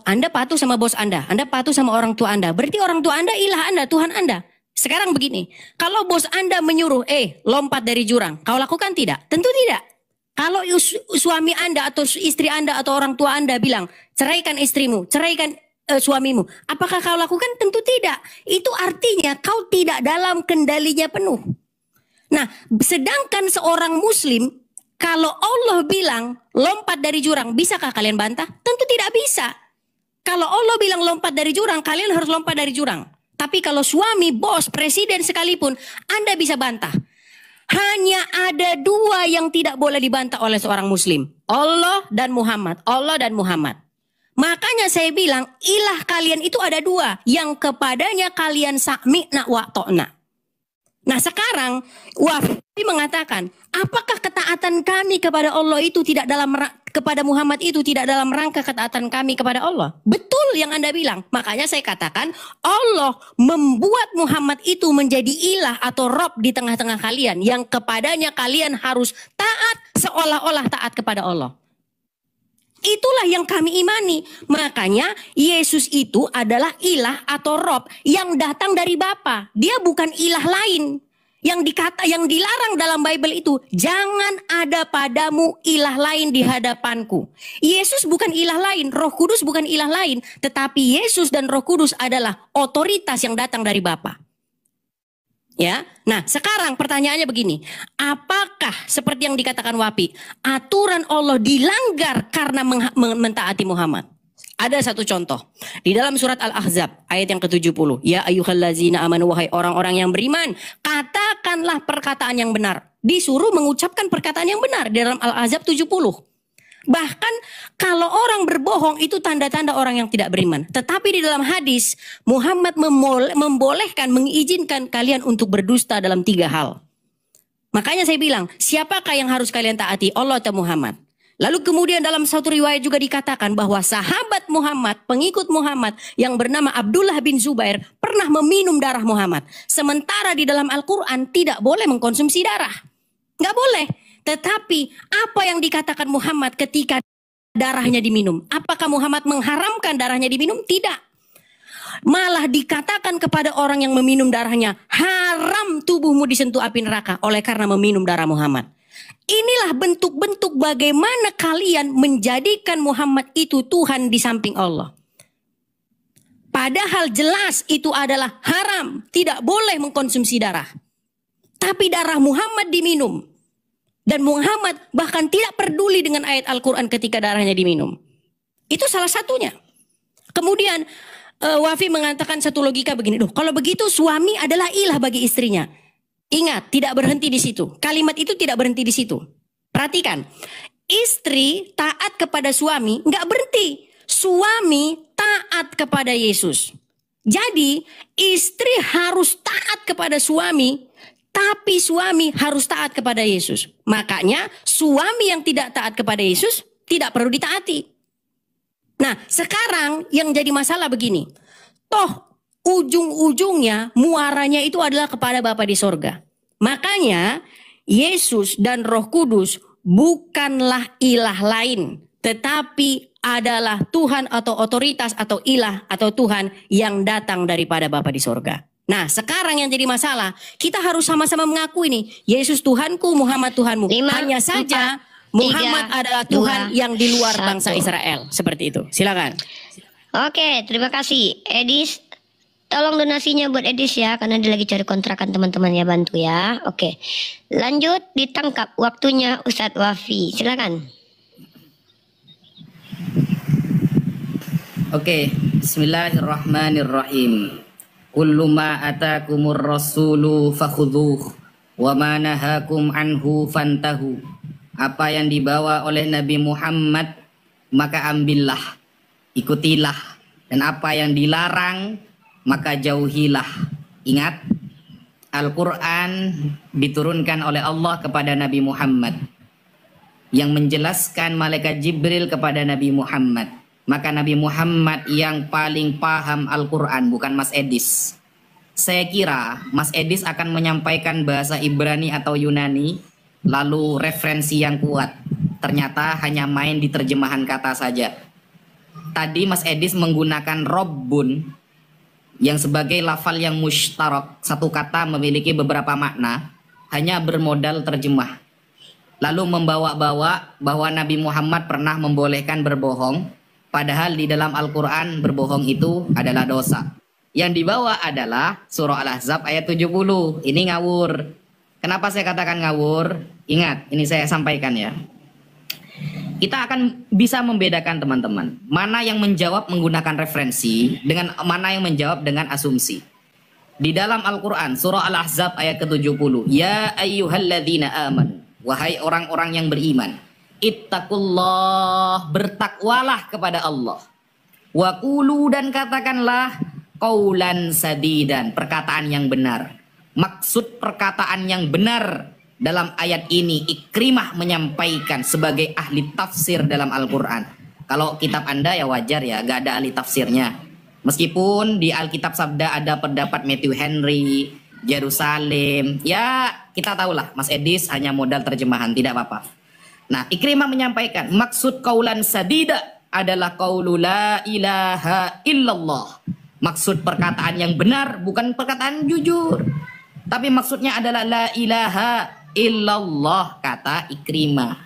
Anda patuh sama bos Anda patuh sama orang tua Anda. Berarti orang tua Anda ilah Anda, Tuhan Anda. Sekarang begini. Kalau bos Anda menyuruh, lompat dari jurang. Kau lakukan tidak? Tentu tidak. Kalau suami Anda atau istri Anda atau orang tua Anda bilang, ceraikan istrimu, ceraikan suamimu. Apakah kau lakukan? Tentu tidak. Itu artinya kau tidak dalam kendalinya penuh. Nah, sedangkan seorang muslim, kalau Allah bilang lompat dari jurang, bisakah kalian bantah? Tentu tidak bisa. Kalau Allah bilang lompat dari jurang, kalian harus lompat dari jurang. Tapi kalau suami, bos, presiden sekalipun, Anda bisa bantah. Hanya ada dua yang tidak boleh dibantah oleh seorang muslim. Allah dan Muhammad. Allah dan Muhammad. Makanya saya bilang ilah kalian itu ada dua. Yang kepadanya kalian sami'na wa ta'na. Nah sekarang Wafi mengatakan, apakah ketaatan kami kepada Allah itu tidak dalam kepada Muhammad itu tidak dalam rangka ketaatan kami kepada Allah? Betul yang Anda bilang. Makanya saya katakan Allah membuat Muhammad itu menjadi ilah atau Rob di tengah-tengah kalian. Yang kepadanya kalian harus taat seolah-olah taat kepada Allah. Itulah yang kami imani. Makanya Yesus itu adalah ilah atau Rob yang datang dari Bapa. Dia bukan ilah lain. Yang dilarang dalam Bible itu, jangan ada padamu ilah lain di hadapanku. Yesus bukan ilah lain, Roh Kudus bukan ilah lain, tetapi Yesus dan Roh Kudus adalah otoritas yang datang dari Bapa. Ya, nah sekarang pertanyaannya begini, apakah seperti yang dikatakan Wapi, aturan Allah dilanggar karena mentaati Muhammad? Ada satu contoh di dalam surat Al-Ahzab ayat yang ke-70. Ya ayyuhallazina amanu, wahai orang-orang yang beriman, katakanlah perkataan yang benar. Disuruh mengucapkan perkataan yang benar di dalam Al-Ahzab 70. Bahkan kalau orang berbohong itu tanda-tanda orang yang tidak beriman. Tetapi di dalam hadis Muhammad membolehkan, mengizinkan kalian untuk berdusta dalam 3 hal. Makanya saya bilang, siapakah yang harus kalian taati? Allah atau Muhammad? Lalu kemudian dalam satu riwayat juga dikatakan bahwa sahabat Muhammad, pengikut Muhammad yang bernama Abdullah bin Zubair pernah meminum darah Muhammad. Sementara di dalam Al-Quran tidak boleh mengkonsumsi darah. Nggak boleh. Tetapi apa yang dikatakan Muhammad ketika darahnya diminum? Apakah Muhammad mengharamkan darahnya diminum? Tidak. Malah dikatakan kepada orang yang meminum darahnya, haram tubuhmu disentuh api neraka oleh karena meminum darah Muhammad. Inilah bentuk-bentuk bagaimana kalian menjadikan Muhammad itu Tuhan di samping Allah. Padahal jelas itu adalah haram, tidak boleh mengkonsumsi darah. Tapi darah Muhammad diminum. Dan Muhammad bahkan tidak peduli dengan ayat Al-Quran ketika darahnya diminum. Itu salah satunya. Kemudian Wafi mengatakan satu logika begini. Kalau begitu suami adalah ilah bagi istrinya. Ingat, tidak berhenti di situ. Kalimat itu tidak berhenti di situ. Perhatikan. Istri taat kepada suami nggak berhenti. Suami taat kepada Yesus. Jadi istri harus taat kepada suami, tapi suami harus taat kepada Yesus. Makanya suami yang tidak taat kepada Yesus tidak perlu ditaati. Nah sekarang yang jadi masalah begini. Toh ujung-ujungnya muaranya itu adalah kepada Bapa di sorga. Makanya Yesus dan Roh Kudus bukanlah ilah lain, tetapi adalah Tuhan atau otoritas atau ilah atau Tuhan yang datang daripada Bapa di sorga. Nah sekarang yang jadi masalah, kita harus sama-sama mengakui nih, Yesus Tuhanku, Muhammad Tuhanmu. 5, Hanya saja 4, Muhammad 3, adalah Tuhan 2, yang di luar 1. bangsa Israel. Seperti itu, silakan. Oke, terima kasih. Edis, tolong donasinya buat Edis ya, karena dia lagi cari kontrakan teman-teman ya, bantu ya. Oke, lanjut ditangkap waktunya Ustadz Wafi, silakan. Oke, bismillahirrahmanirrahim. Kullu ma atakumur rasulu fakhudhuh wa ma nahakum anhu fantahu. Apa yang dibawa oleh Nabi Muhammad maka ambillah, ikutilah, dan apa yang dilarang maka jauhilah. Ingat, Al-Quran diturunkan oleh Allah kepada Nabi Muhammad, yang menjelaskan malaikat Jibril kepada Nabi Muhammad. Maka Nabi Muhammad yang paling paham Al-Quran, bukan Mas Edis. Saya kira Mas Edis akan menyampaikan bahasa Ibrani atau Yunani, lalu referensi yang kuat. Ternyata hanya main di terjemahan kata saja. Tadi Mas Edis menggunakan Robbun, yang sebagai lafal yang mushtarak, satu kata memiliki beberapa makna, hanya bermodal terjemah. Lalu membawa-bawa bahwa Nabi Muhammad pernah membolehkan berbohong, padahal di dalam Al-Quran berbohong itu adalah dosa. Yang dibawa adalah surah Al-Ahzab ayat 70. Ini ngawur. Kenapa saya katakan ngawur? Ingat, ini saya sampaikan ya. Kita akan bisa membedakan teman-teman, mana yang menjawab menggunakan referensi dengan mana yang menjawab dengan asumsi. Di dalam Al-Quran surah Al-Ahzab ayat ke-70, ya ayyuhalladzina amanu, wahai orang-orang yang beriman, ittaqullah, bertakwalah kepada Allah. Wa qulu, dan katakanlah qaulan sadidan, perkataan yang benar. Maksud perkataan yang benar dalam ayat ini Ikrimah menyampaikan sebagai ahli tafsir dalam Al-Quran. Kalau kitab Anda ya wajar ya, gak ada ahli tafsirnya. Meskipun di Alkitab Sabda ada pendapat Matthew Henry, Jerusalem, ya kita tahulah Mas Edis hanya modal terjemahan, tidak apa-apa. Nah, Ikrimah menyampaikan maksud qaulan sadida adalah qaulu la ilaha illallah. Maksud perkataan yang benar bukan perkataan jujur, tapi maksudnya adalah la ilaha illallah, kata Ikrimah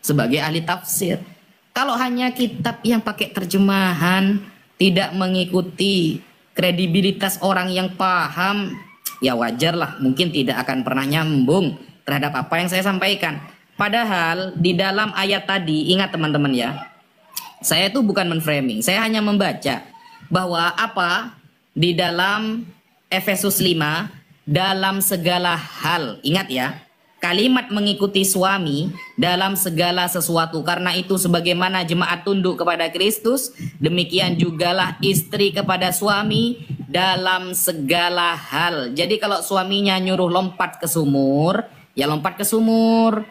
sebagai ahli tafsir. Kalau hanya kitab yang pakai terjemahan, tidak mengikuti kredibilitas orang yang paham, ya wajarlah mungkin tidak akan pernah nyambung terhadap apa yang saya sampaikan. Padahal di dalam ayat tadi, ingat teman-teman ya, saya itu bukan menframing, saya hanya membaca bahwa apa di dalam Efesus 5, dalam segala hal, ingat ya, kalimat mengikuti suami dalam segala sesuatu. Karena itu sebagaimana jemaat tunduk kepada Kristus, demikian jugalah istri kepada suami dalam segala hal. Jadi kalau suaminya nyuruh lompat ke sumur, ya lompat ke sumur.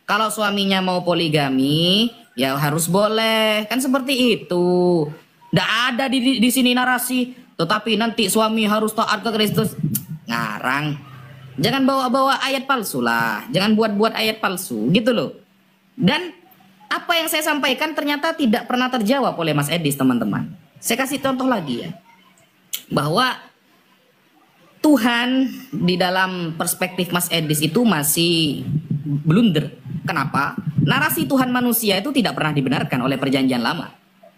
Kalau suaminya mau poligami, ya harus boleh. Kan seperti itu. Nggak ada di sini narasi, tetapi nanti suami harus taat ke Kristus. Ngarang. Jangan bawa-bawa ayat palsu lah. Jangan buat-buat ayat palsu. Gitu loh. Dan apa yang saya sampaikan ternyata tidak pernah terjawab oleh Mas Edis, teman-teman. Saya kasih contoh lagi ya. Bahwa Tuhan di dalam perspektif Mas Edis itu masih blunder. Kenapa? Narasi Tuhan manusia itu tidak pernah dibenarkan oleh perjanjian lama.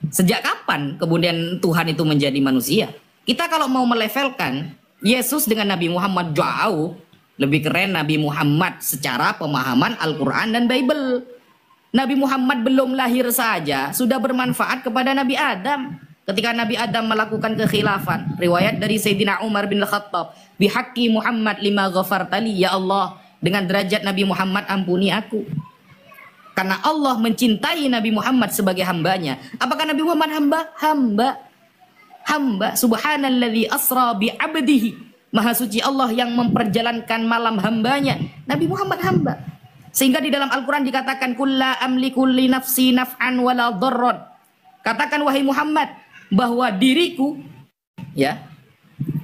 Sejak kapan kemudian Tuhan itu menjadi manusia? Kita kalau mau melevelkan Yesus dengan Nabi Muhammad jauh, Lebih keren Nabi Muhammad secara pemahaman Al-Quran dan Bible. Nabi Muhammad belum lahir saja sudah bermanfaat kepada Nabi Adam. Ketika Nabi Adam melakukan kekhilafan, riwayat dari Sayyidina Umar bin Khattab, bihaqqi Muhammad lima ghafartali, ya Allah, dengan derajat Nabi Muhammad ampuni aku. Karena Allah mencintai Nabi Muhammad sebagai hambanya. Apakah Nabi Muhammad hamba? Subhanalladzi asra bi abdihi. Maha suci Allah yang memperjalankan malam hambanya. Nabi Muhammad hamba. Sehingga di dalam Al-Quran dikatakan, kulla amliku li nafsi naf'an wala dharran. Katakan wahai Muhammad, bahwa diriku, ya,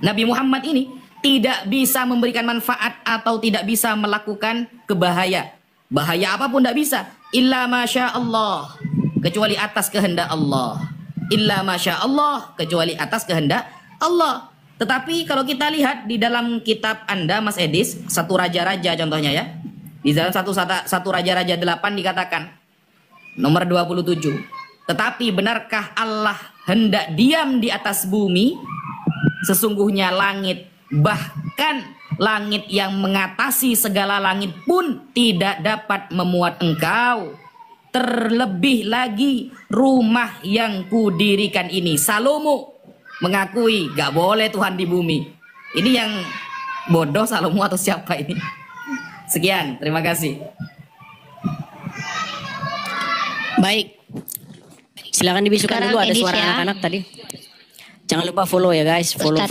Nabi Muhammad ini tidak bisa memberikan manfaat atau tidak bisa melakukan kebahaya. Bahaya apapun tidak bisa. Illa masya Allah, kecuali atas kehendak Allah. Illa masya Allah, kecuali atas kehendak Allah. Tetapi kalau kita lihat di dalam kitab Anda, Mas Edis, satu raja-raja contohnya ya. Di dalam satu raja-raja 8 dikatakan, nomor 27. Tetapi benarkah Allah hendak diam di atas bumi? Sesungguhnya langit, bahkan langit yang mengatasi segala langit pun tidak dapat memuat engkau. Terlebih lagi rumah yang kudirikan ini. Salomo mengakui gak boleh Tuhan di bumi. Ini yang bodoh Salomo atau siapa ini? Sekian, terima kasih. Baik. Silakan dibisukan dulu, ada suara anak-anak tadi. Jangan lupa follow ya guys, follow.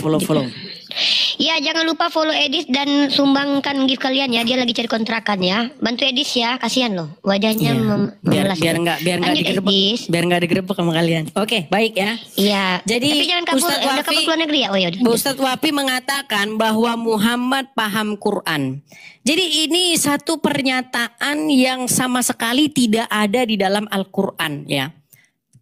Ya, jangan lupa follow Edis dan sumbangkan gift kalian ya. Dia lagi cari kontrakan ya. Bantu Edis ya, kasihan loh. Wajahnya biar nggak digerebek sama kalian. Oke, baik ya. Iya. Jadi tapi jangan kabur, udah kabur keluar negeri ya. Oh ya. Ustadz Wafi mengatakan bahwa Muhammad paham Quran. Jadi ini satu pernyataan yang sama sekali tidak ada di dalam Al-Quran ya.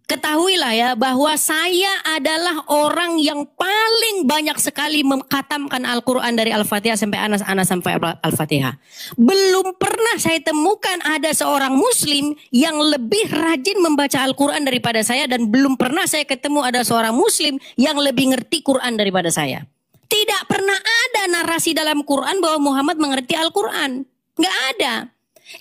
Ketahuilah ya bahwa saya adalah orang yang paling banyak sekali mengkhatamkan Al-Quran dari Al-Fatihah sampai Anas sampai Al-Fatihah. Belum pernah saya temukan ada seorang muslim yang lebih rajin membaca Al-Quran daripada saya. Dan belum pernah saya ketemu ada seorang muslim yang lebih ngerti Quran daripada saya. Tidak pernah ada narasi dalam Quran bahwa Muhammad mengerti Al-Quran. Nggak ada.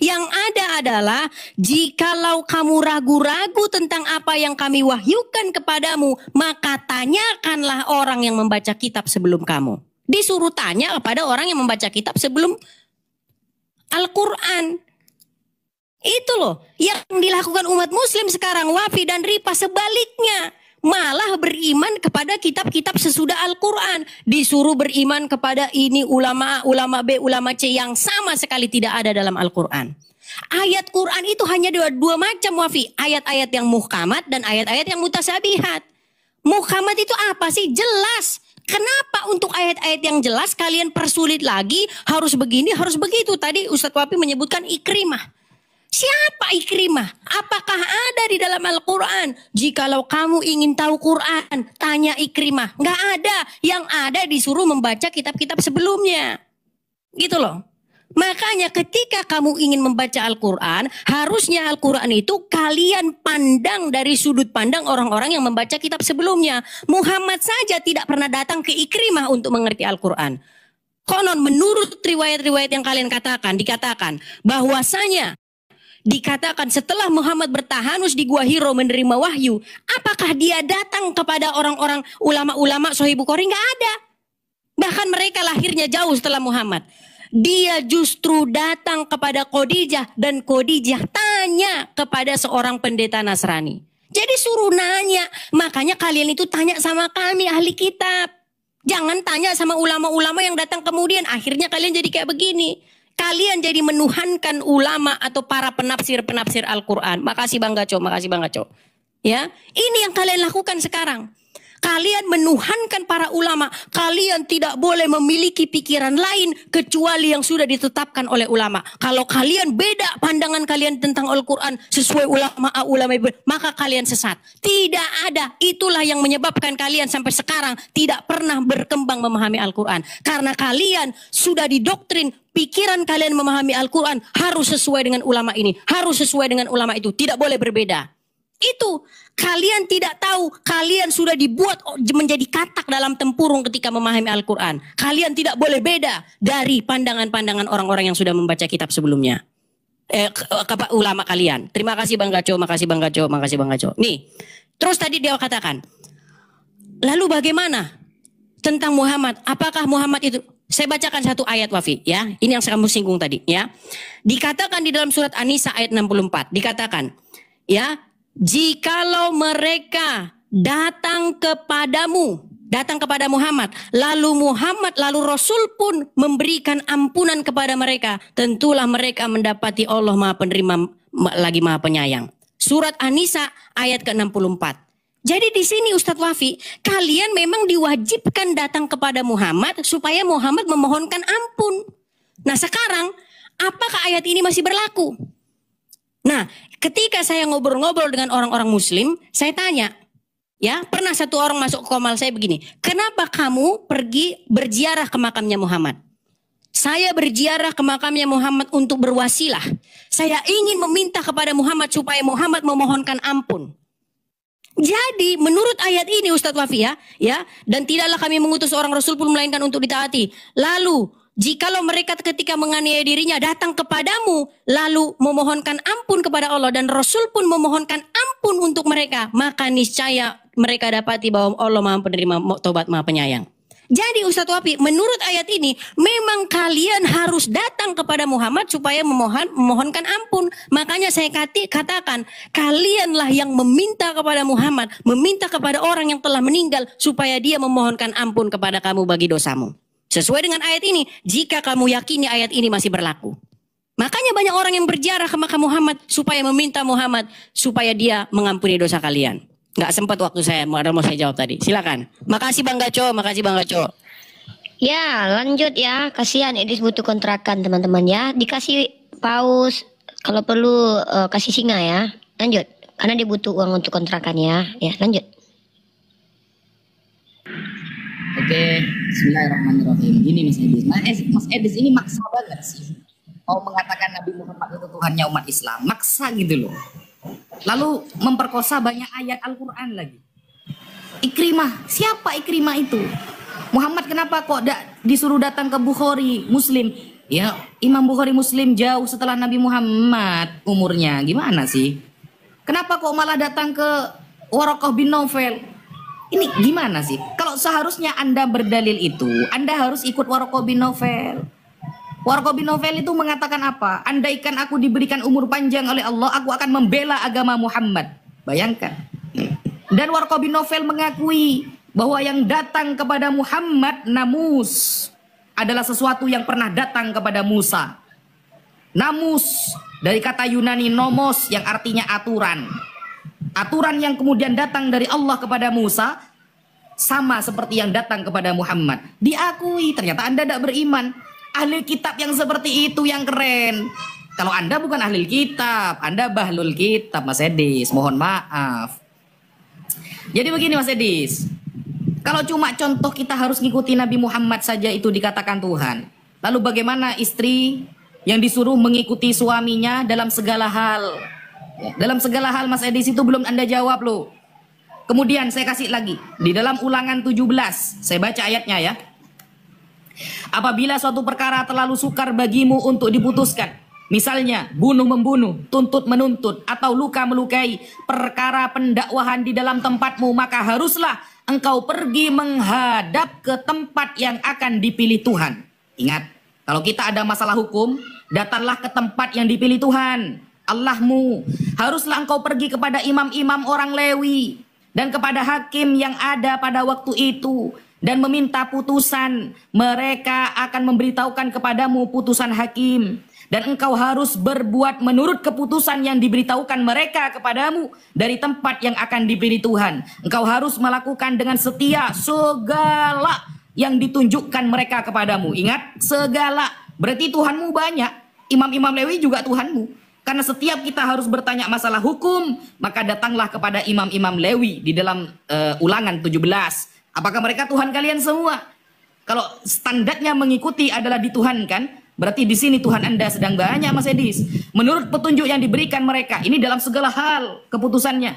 Yang ada adalah jikalau kamu ragu-ragu tentang apa yang kami wahyukan kepadamu, maka tanyakanlah orang yang membaca kitab sebelum kamu. Disuruh tanya kepada orang yang membaca kitab sebelum Al-Quran. Itu loh yang dilakukan umat muslim sekarang, Wafi dan Ripa sebaliknya. Malah beriman kepada kitab-kitab sesudah Al-Quran. Disuruh beriman kepada ini ulama, ulama B, ulama C yang sama sekali tidak ada dalam Al-Quran. Ayat Quran itu hanya dua macam, Wafi. Ayat-ayat yang muhkamat dan ayat-ayat yang mutasabihat. Muhkamat itu apa sih? Jelas. Kenapa untuk ayat-ayat yang jelas kalian persulit lagi? Harus begini, harus begitu. Tadi Ustadz Wafi menyebutkan Ikrimah. Siapa Ikrimah? Apakah ada di dalam Al-Quran? Jikalau kamu ingin tahu Quran, tanya Ikrimah. Nggak ada. Yang ada disuruh membaca kitab-kitab sebelumnya. Gitu loh. Makanya ketika kamu ingin membaca Al-Quran, harusnya Al-Quran itu kalian pandang dari sudut pandang orang-orang yang membaca kitab sebelumnya. Muhammad saja tidak pernah datang ke Ikrimah untuk mengerti Al-Quran. Konon menurut riwayat-riwayat yang kalian katakan, dikatakan bahwasanya dikatakan setelah Muhammad bertahanus di Gua Hiro menerima wahyu, apakah dia datang kepada orang-orang ulama-ulama Sahih Bukhari? Nggak ada. Bahkan mereka lahirnya jauh setelah Muhammad. Dia justru datang kepada Khadijah dan Khadijah tanya kepada seorang pendeta Nasrani. Jadi suruh nanya. Makanya kalian itu tanya sama kami ahli kitab. Jangan tanya sama ulama-ulama yang datang kemudian. Akhirnya kalian jadi kayak begini. Kalian jadi menuhankan ulama atau para penafsir-penafsir Al-Quran. Makasih Bang Gaco, makasih Bang Gaco. Ya, ini yang kalian lakukan sekarang. Kalian menuhankan para ulama. Kalian tidak boleh memiliki pikiran lain kecuali yang sudah ditetapkan oleh ulama. Kalau kalian beda pandangan kalian tentang Al-Quran sesuai ulama maka kalian sesat. Tidak ada. Itulah yang menyebabkan kalian sampai sekarang tidak pernah berkembang memahami Al-Quran. Karena kalian sudah didoktrin pikiran kalian memahami Al-Quran harus sesuai dengan ulama ini, harus sesuai dengan ulama itu, tidak boleh berbeda. itu kalian tidak tahu, kalian sudah dibuat menjadi katak dalam tempurung ketika memahami Al-Quran. Kalian tidak boleh beda dari pandangan-pandangan orang-orang yang sudah membaca kitab sebelumnya. Ulama kalian. Terima kasih Bang Gaco, makasih Bang Gaco, makasih Bang Gaco. Nih, terus tadi dia katakan, lalu bagaimana tentang Muhammad? Apakah Muhammad itu? Saya bacakan satu ayat Wafi ya. Ini yang kamu singgung tadi ya. Dikatakan di dalam surat An-Nisa ayat 64, dikatakan ya, jikalau mereka datang kepada Muhammad, lalu Rasul pun memberikan ampunan kepada mereka, tentulah mereka mendapati Allah Maha Penerima lagi Maha Penyayang. Surat An-Nisa ayat ke-64. Jadi di sini Ustadz Wafi, kalian memang diwajibkan datang kepada Muhammad supaya Muhammad memohonkan ampun. Nah sekarang, apakah ayat ini masih berlaku? Nah, ketika saya ngobrol-ngobrol dengan orang-orang Muslim, saya tanya, ya pernah satu orang masuk ke komal saya begini, kenapa kamu pergi berziarah ke makamnya Muhammad? Saya berziarah ke makamnya Muhammad untuk berwasilah. Saya ingin meminta kepada Muhammad supaya Muhammad memohonkan ampun. Jadi menurut ayat ini Ustadz Wafi ya, dan tidaklah kami mengutus orang Rasul pun melainkan untuk ditaati. Lalu jikalau mereka ketika menganiaya dirinya datang kepadamu lalu memohonkan ampun kepada Allah dan Rasul pun memohonkan ampun untuk mereka, maka niscaya mereka dapati bahwa Allah Maha Penerima Taubat Maha Penyayang. Jadi Ustadz Wafi, menurut ayat ini memang kalian harus datang kepada Muhammad supaya memohonkan ampun. Makanya saya katakan kalianlah yang meminta kepada Muhammad, meminta kepada orang yang telah meninggal supaya dia memohonkan ampun kepada kamu bagi dosamu. Sesuai dengan ayat ini, jika kamu yakini ayat ini masih berlaku. Makanya banyak orang yang berziarah ke makam Muhammad supaya meminta Muhammad supaya dia mengampuni dosa kalian. Nggak sempat waktu saya, mau saya jawab tadi. Silakan. Makasih Bang Gaco, makasih Bang Gaco. Ya, lanjut ya. Kasihan Edis butuh kontrakan teman-teman ya. Dikasih paus, kalau perlu kasih singa ya. Lanjut. Karena dia butuh uang untuk kontrakan ya. Ya, lanjut. Oke, bismillahirrahmanirrahim. Gini Mas Edis ini maksa banget sih. Mau mengatakan Nabi Muhammad itu Tuhannya umat Islam. Maksa gitu loh. Lalu memperkosa banyak ayat Al-Quran lagi. Ikrimah, siapa Ikrimah itu? Muhammad kenapa kok disuruh datang ke Bukhari Muslim? Ya Imam Bukhari Muslim jauh setelah Nabi Muhammad umurnya. Gimana sih? Kenapa kok malah datang ke Waraqah bin Naufal? Ini gimana sih? Kalau seharusnya Anda berdalil itu, Anda harus ikut Waraqah bin Naufal. Waraqah bin Naufal itu mengatakan apa? Andaikan aku diberikan umur panjang oleh Allah, aku akan membela agama Muhammad. Bayangkan. Dan Waraqah bin Naufal mengakui bahwa yang datang kepada Muhammad namus adalah sesuatu yang pernah datang kepada Musa. Namus dari kata Yunani nomos yang artinya aturan. Aturan yang kemudian datang dari Allah kepada Musa sama seperti yang datang kepada Muhammad. Diakui, ternyata Anda tidak beriman. Ahli kitab yang seperti itu yang keren. Kalau Anda bukan ahli kitab, Anda bahlul kitab, Mas Edis. Mohon maaf. Jadi begini Mas Edis. Kalau cuma contoh kita harus ngikuti Nabi Muhammad saja itu dikatakan Tuhan. Lalu bagaimana istri yang disuruh mengikuti suaminya dalam segala hal? Ya, dalam segala hal Mas Edis itu belum Anda jawab loh. Kemudian saya kasih lagi. Di dalam Ulangan 17, saya baca ayatnya ya. Apabila suatu perkara terlalu sukar bagimu untuk diputuskan, misalnya bunuh-membunuh, tuntut-menuntut, atau luka-melukai, perkara pendakwahan di dalam tempatmu, maka haruslah engkau pergi menghadap ke tempat yang akan dipilih Tuhan. Ingat, kalau kita ada masalah hukum, datanglah ke tempat yang dipilih Tuhan, Allahmu. Haruslah engkau pergi kepada imam-imam orang Lewi dan kepada hakim yang ada pada waktu itu dan meminta putusan. Mereka akan memberitahukan kepadamu putusan hakim dan engkau harus berbuat menurut keputusan yang diberitahukan mereka kepadamu dari tempat yang akan dipilih Tuhan. Engkau harus melakukan dengan setia segala yang ditunjukkan mereka kepadamu. Ingat, segala berarti Tuhanmu banyak. Imam-imam Lewi juga Tuhanmu. Karena setiap kita harus bertanya masalah hukum, maka datanglah kepada imam-imam Lewi di dalam Ulangan 17. Apakah mereka Tuhan kalian semua? Kalau standarnya mengikuti adalah dituhankan, berarti di sini Tuhan Anda sedang banyak Mas Edis. Menurut petunjuk yang diberikan mereka, ini dalam segala hal keputusannya.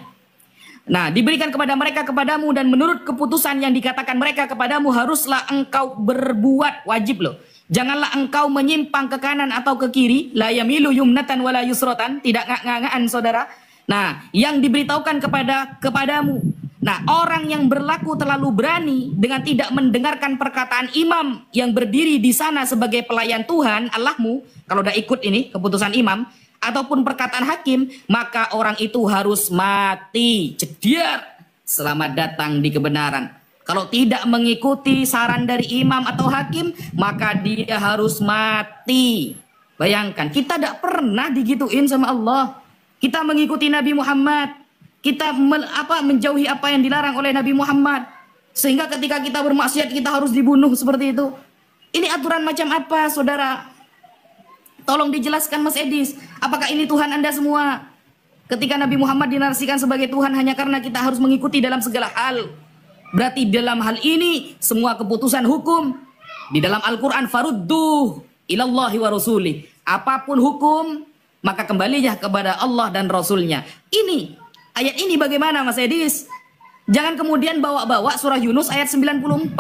Nah, diberikan kepada mereka kepadamu, dan menurut keputusan yang dikatakan mereka kepadamu haruslah engkau berbuat, wajib loh. Janganlah engkau menyimpang ke kanan atau ke kiri, la yamilu yumnatan wala yusrotan, tidak ngak-ngakan saudara. Nah, yang diberitahukan kepadamu. Nah, orang yang berlaku terlalu berani dengan tidak mendengarkan perkataan imam yang berdiri di sana sebagai pelayan Tuhan Allahmu, kalau udah ikut ini keputusan imam, ataupun perkataan hakim, maka orang itu harus mati, cediar, selamat datang di kebenaran. Kalau tidak mengikuti saran dari imam atau hakim, maka dia harus mati. Bayangkan, kita tidak pernah digituin sama Allah. Kita mengikuti Nabi Muhammad, kita menjauhi apa yang dilarang oleh Nabi Muhammad, sehingga ketika kita bermaksiat kita harus dibunuh seperti itu. Ini aturan macam apa, saudara? Tolong dijelaskan Mas Edis, apakah ini Tuhan Anda semua? Ketika Nabi Muhammad dinarasikan sebagai Tuhan hanya karena kita harus mengikuti dalam segala hal. Berarti dalam hal ini semua keputusan hukum di dalam Al-Quran farudduh ilallahi wa rasulih. Apapun hukum, maka kembalinya kepada Allah dan Rasulnya. Ini, ayat ini bagaimana Mas Edis? Jangan kemudian bawa-bawa surah Yunus ayat 94.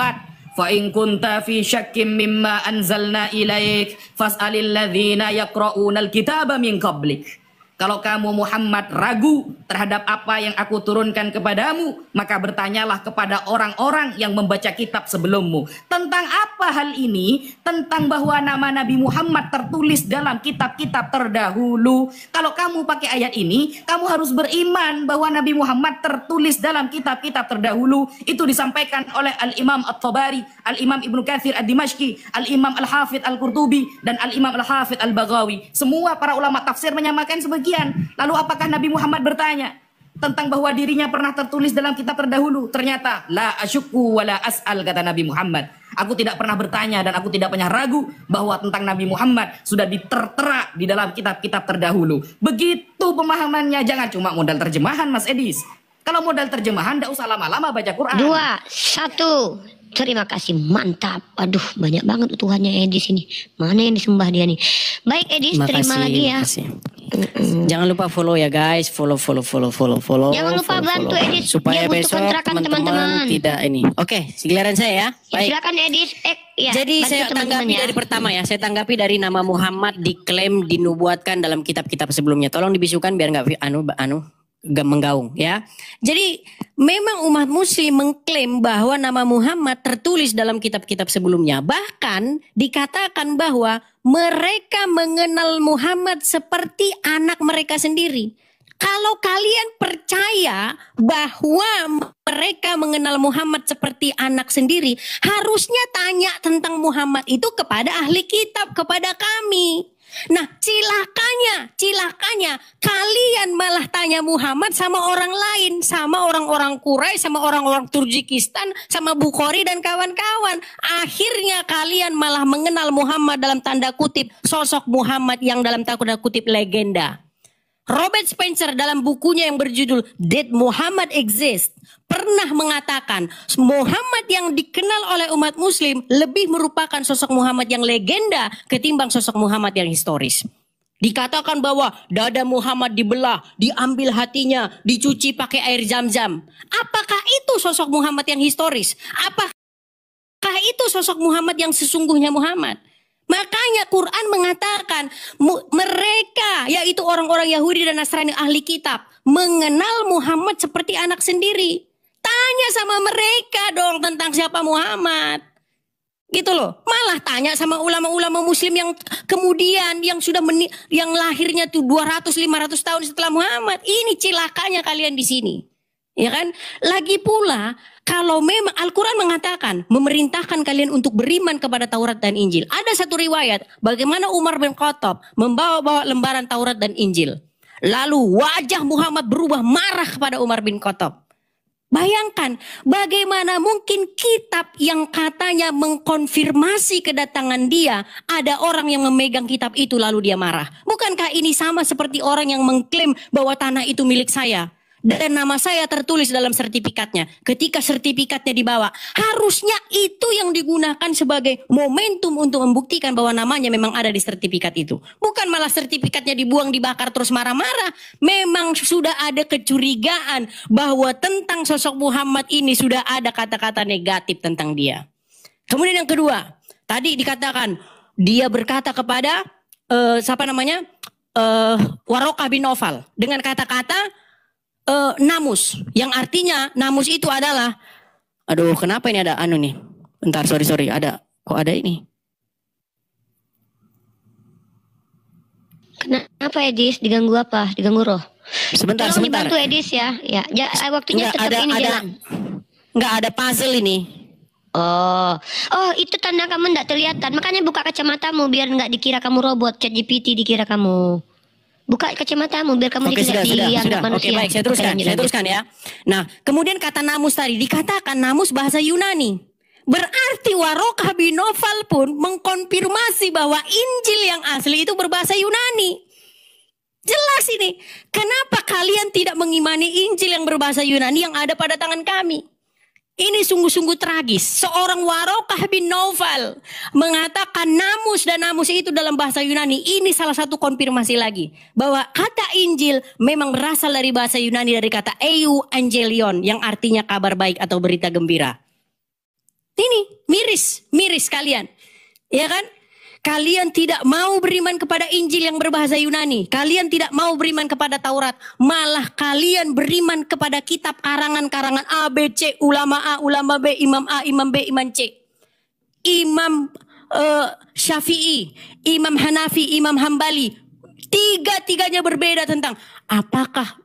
Fa in kunta fi syakkim mimma anzalna ilaik fas'alil ladzina yaqra'unal kitaba min qablik. Kalau kamu Muhammad ragu terhadap apa yang aku turunkan kepadamu, maka bertanyalah kepada orang-orang yang membaca kitab sebelummu. Tentang apa hal ini? Tentang bahwa nama Nabi Muhammad tertulis dalam kitab-kitab terdahulu. Kalau kamu pakai ayat ini, kamu harus beriman bahwa Nabi Muhammad tertulis dalam kitab-kitab terdahulu. Itu disampaikan oleh Al-Imam At-Tabari, Al-Imam Ibnu Katsir Ad-Dimashqi, Al-Imam Al-Hafidh Al-Qurtubi, dan Al-Imam Al-Hafidh Al-Baghawi. Semua para ulama tafsir menyamakan sebagian. Lalu apakah Nabi Muhammad bertanya tentang bahwa dirinya pernah tertulis dalam kitab terdahulu? Ternyata la asyukku wala as'al, kata Nabi Muhammad. Aku tidak pernah bertanya dan aku tidak pernah ragu bahwa tentang Nabi Muhammad sudah ditertera di dalam kitab-kitab terdahulu. Begitu pemahamannya. Jangan cuma modal terjemahan Mas Edis. Kalau modal terjemahan tidak usah lama-lama baca Quran. 2, 1. Terima kasih, mantap. Aduh, banyak banget Tuhannya Edis ini. Mana yang disembah dia nih? Baik Edis, terima lagi ya. Jangan lupa follow ya guys, follow. Jangan lupa bantu Edis supaya dia butuh besok kontrakan teman-teman. Tidak ini. Oke, giliran saya ya. Baik. Silakan Edis. Ya, jadi saya tanggapi ya. dari pertama ya. Saya tanggapi dari nama Muhammad diklaim dinubuatkan dalam kitab-kitab sebelumnya. Tolong dibisukan biar nggak menggaung ya. Jadi memang umat muslim mengklaim bahwa nama Muhammad tertulis dalam kitab-kitab sebelumnya. Bahkan dikatakan bahwa mereka mengenal Muhammad seperti anak mereka sendiri. Kalau kalian percaya bahwa mereka mengenal Muhammad seperti anak sendiri, harusnya tanya tentang Muhammad itu kepada ahli kitab, kepada kami. Nah, cilakanya kalian malah tanya Muhammad sama orang lain, sama orang-orang Quraisy, sama orang-orang Turkistan, sama Bukhari dan kawan-kawan. Akhirnya kalian malah mengenal Muhammad dalam tanda kutip, sosok Muhammad yang dalam tanda kutip legenda. Robert Spencer dalam bukunya yang berjudul Did Muhammad Exist pernah mengatakan Muhammad yang dikenal oleh umat muslim lebih merupakan sosok Muhammad yang legenda ketimbang sosok Muhammad yang historis. Dikatakan bahwa dada Muhammad dibelah, diambil hatinya, dicuci pakai air zam-zam. Apakah itu sosok Muhammad yang historis? Apakah itu sosok Muhammad yang sesungguhnya Muhammad? Makanya Quran mengatakan mereka, yaitu orang-orang Yahudi dan Nasrani ahli kitab, mengenal Muhammad seperti anak sendiri. Tanya sama mereka dong tentang siapa Muhammad. Gitu loh. Malah tanya sama ulama-ulama muslim yang kemudian yang sudah yang lahirnya tuh 200-500 tahun setelah Muhammad. Ini cilakanya kalian di sini. Ya kan? Lagi pula kalau memang Al-Quran mengatakan memerintahkan kalian untuk beriman kepada Taurat dan Injil. Ada satu riwayat bagaimana Umar bin Khattab membawa lembaran Taurat dan Injil. Lalu wajah Muhammad berubah marah kepada Umar bin Khattab. Bayangkan bagaimana mungkin kitab yang katanya mengkonfirmasi kedatangan dia, ada orang yang memegang kitab itu lalu dia marah. Bukankah ini sama seperti orang yang mengklaim bahwa tanah itu milik saya? dan nama saya tertulis dalam sertifikatnya. Ketika sertifikatnya dibawa, harusnya itu yang digunakan sebagai momentum untuk membuktikan bahwa namanya memang ada di sertifikat itu. Bukan malah sertifikatnya dibuang, dibakar, terus marah-marah. Memang sudah ada kecurigaan bahwa tentang sosok Muhammad ini sudah ada kata-kata negatif tentang dia. Kemudian yang kedua, tadi dikatakan dia berkata kepada Warokah bin Nawfal dengan kata-kata namus, yang artinya namus itu adalah, aduh kenapa ini ada anu nih, bentar sorry ada, kok ada ini, Kenapa Edis? Diganggu apa? Diganggu roh? sebentar Tolong dibantu Edis ya. Waktunya tetap ini jalan. Nggak ada puzzle ini. Oh, itu tanda kamu nggak terlihatan. Makanya buka kacamatamu biar nggak dikira kamu robot. ChatGPT dikira kamu. Buka kacamatamu biar kamu Oke, tidak dianggap manusia. Oke, baik, saya teruskan ya. Nah, kemudian kata namus tadi dikatakan namus bahasa Yunani. Berarti Warokah bin Nawfal pun mengkonfirmasi bahwa Injil yang asli itu berbahasa Yunani. Jelas ini. Kenapa kalian tidak mengimani Injil yang berbahasa Yunani yang ada pada tangan kami? Ini sungguh-sungguh tragis. Seorang Warokah bin Nawfal mengatakan namus dan namus itu dalam bahasa Yunani. Ini salah satu konfirmasi lagi. Bahwa kata Injil memang berasal dari bahasa Yunani dari kata eu angelion. Yang artinya kabar baik atau berita gembira. Ini miris kalian. Ya kan? Kalian tidak mau beriman kepada Injil yang berbahasa Yunani. Kalian tidak mau beriman kepada Taurat. Malah kalian beriman kepada kitab karangan-karangan A, B, C. Ulama A, ulama B, Imam A, Imam B, Imam C. Imam Syafi'i, Imam Hanafi, Imam Hambali. Tiga-tiganya berbeda tentang apakah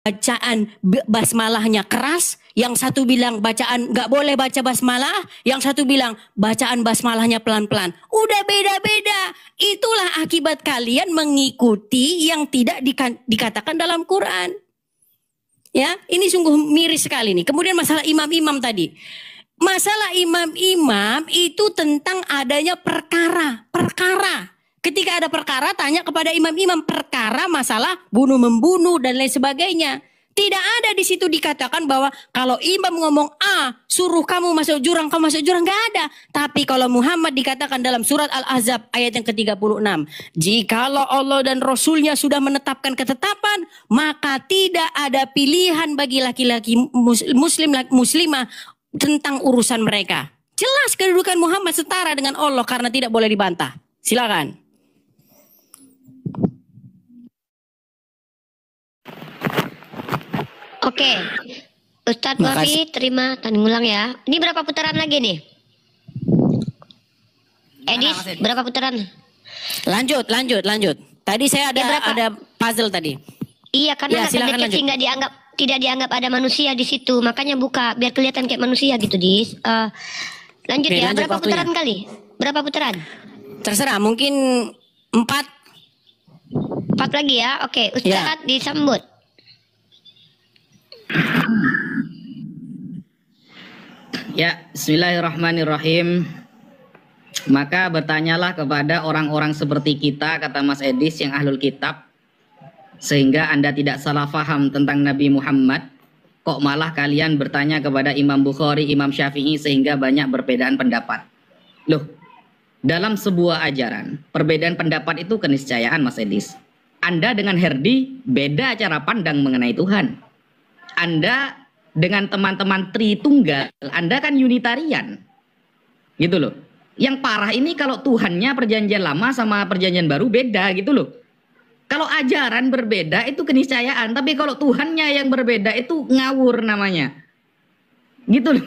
bacaan basmalahnya keras. Yang satu bilang bacaan nggak boleh baca basmalah, yang satu bilang bacaan basmalahnya pelan-pelan. Udah beda-beda. Itulah akibat kalian mengikuti yang tidak dikatakan dalam Quran. Ya, ini sungguh miris sekali nih. Kemudian masalah imam-imam tadi. Masalah imam-imam itu tentang adanya perkara. Ketika ada perkara, tanya kepada imam-imam perkara masalah bunuh-membunuh dan lain sebagainya. Tidak ada di situ dikatakan bahwa kalau imam ngomong A, suruh kamu masuk jurang, kamu masuk jurang. Nggak ada. Tapi kalau Muhammad dikatakan dalam surat Al-Ahzab ayat yang ke-36. Jikalau Allah dan Rasulnya sudah menetapkan ketetapan, maka tidak ada pilihan bagi laki-laki muslimah tentang urusan mereka. Jelas kedudukan Muhammad setara dengan Allah karena tidak boleh dibantah. Silakan. Oke, Ustadz Wafi terima tadi ngulang ya. Ini berapa putaran lagi nih? Edis, berapa putaran? Lanjut. Tadi saya ada puzzle tadi. Iya, karena kata kecil tidak dianggap ada manusia di situ. Makanya buka biar kelihatan kayak manusia gitu, Dis. Lanjut. Oke, ya. Berapa putaran kali? Berapa putaran? Terserah, mungkin 4 lagi ya. Oke, Ustadz disambut. Ya, bismillahirrahmanirrahim. Maka bertanyalah kepada orang-orang seperti kita, kata Mas Edis yang ahlul kitab, sehingga Anda tidak salah faham tentang Nabi Muhammad. Kok malah kalian bertanya kepada Imam Bukhari, Imam Syafi'i sehingga banyak perbedaan pendapat. Loh, dalam sebuah ajaran, perbedaan pendapat itu keniscayaan, Mas Edis. Anda dengan Herdi beda cara pandang mengenai Tuhan. Anda dengan teman-teman Tritunggal, Anda kan Unitarian. Gitu loh. Yang parah ini kalau Tuhannya perjanjian lama sama perjanjian baru beda gitu loh. Kalau ajaran berbeda itu keniscayaan, tapi kalau Tuhannya yang berbeda itu ngawur namanya. Gitu loh.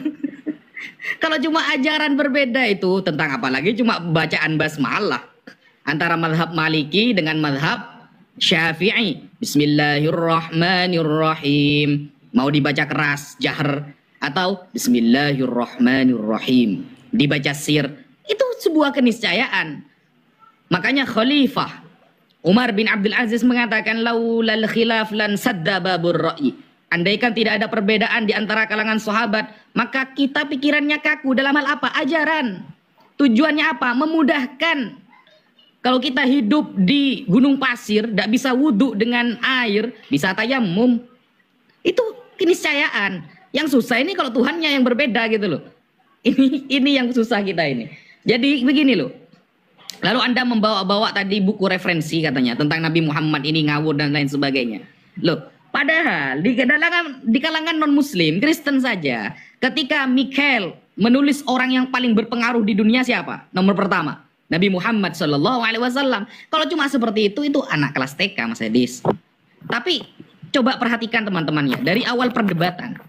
Kalau cuma ajaran berbeda itu tentang apa lagi cuma bacaan basmalah antara mazhab Maliki dengan mazhab Syafi'i. Bismillahirrahmanirrahim. Mau dibaca keras, jahar, atau Bismillahirrahmanirrahim dibaca sir, itu sebuah keniscayaan. Makanya Khalifah Umar bin Abdul Aziz mengatakan laulal khilaf lan sadda babur ra'i. Andaikan tidak ada perbedaan di antara kalangan sahabat, maka kita pikirannya kaku dalam hal apa? Ajaran. Tujuannya apa? Memudahkan. Kalau kita hidup di gunung pasir, tidak bisa wudhu dengan air, bisa tayamum. Itu keniscayaan. Yang susah ini kalau Tuhannya yang berbeda gitu loh. Ini yang susah kita ini. Jadi begini loh. Lalu Anda membawa-bawa tadi buku referensi katanya tentang Nabi Muhammad ini ngawur dan lain sebagainya. Loh, padahal di kalangan non-muslim, Kristen saja, ketika Michael menulis orang yang paling berpengaruh di dunia siapa? Nomor pertama, Nabi Muhammad SAW. Kalau cuma seperti itu anak kelas TK, Mas Edis. Tapi coba perhatikan teman-temannya, dari awal perdebatan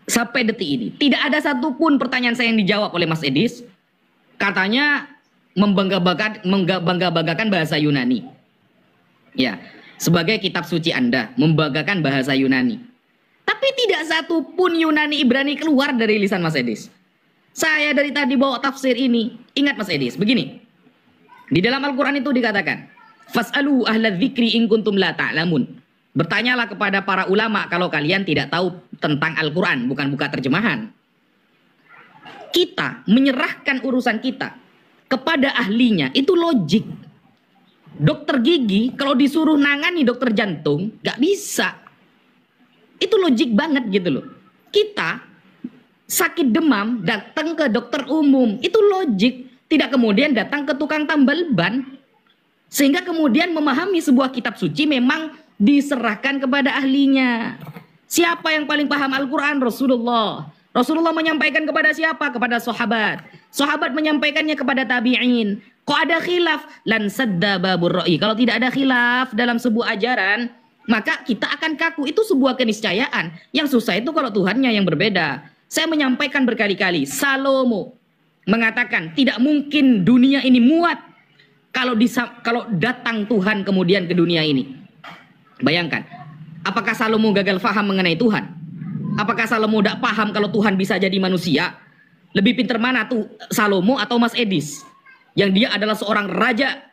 sampai detik ini, tidak ada satupun pertanyaan saya yang dijawab oleh Mas Edis. Katanya membangga-banggakan bahasa Yunani. Ya, sebagai kitab suci Anda, membanggakan bahasa Yunani. Tapi tidak satupun Yunani Ibrani keluar dari lisan Mas Edis. Saya dari tadi bawa tafsir ini. Ingat Mas Edis, begini. Di dalam Al-Quran itu dikatakan, Fas'alu ahla dzikri in kuntum la ta'lamun. Bertanyalah kepada para ulama kalau kalian tidak tahu tentang Al-Quran, bukan buka terjemahan. Kita menyerahkan urusan kita kepada ahlinya, itu logik. Dokter gigi kalau disuruh nangani dokter jantung, gak bisa. Itu logik banget gitu loh. Kita sakit demam datang ke dokter umum, itu logik. Tidak kemudian datang ke tukang tambal ban. Sehingga kemudian memahami sebuah kitab suci memang diserahkan kepada ahlinya. Siapa yang paling paham Al-Quran? Rasulullah. Rasulullah menyampaikan kepada siapa? Kepada sahabat. Sahabat menyampaikannya kepada tabi'in. Kok ada khilaf? Lan sadda babur ra'i. Kalau tidak ada khilaf dalam sebuah ajaran, maka kita akan kaku. Itu sebuah keniscayaan. Yang susah itu kalau Tuhannya yang berbeda. Saya menyampaikan berkali-kali, Salomo mengatakan tidak mungkin dunia ini muat kalau datang Tuhan kemudian ke dunia ini. Bayangkan, apakah Salomo gagal faham mengenai Tuhan? Apakah Salomo tidak paham kalau Tuhan bisa jadi manusia? Lebih pintar mana tuh Salomo atau Mas Edis? Yang dia adalah seorang raja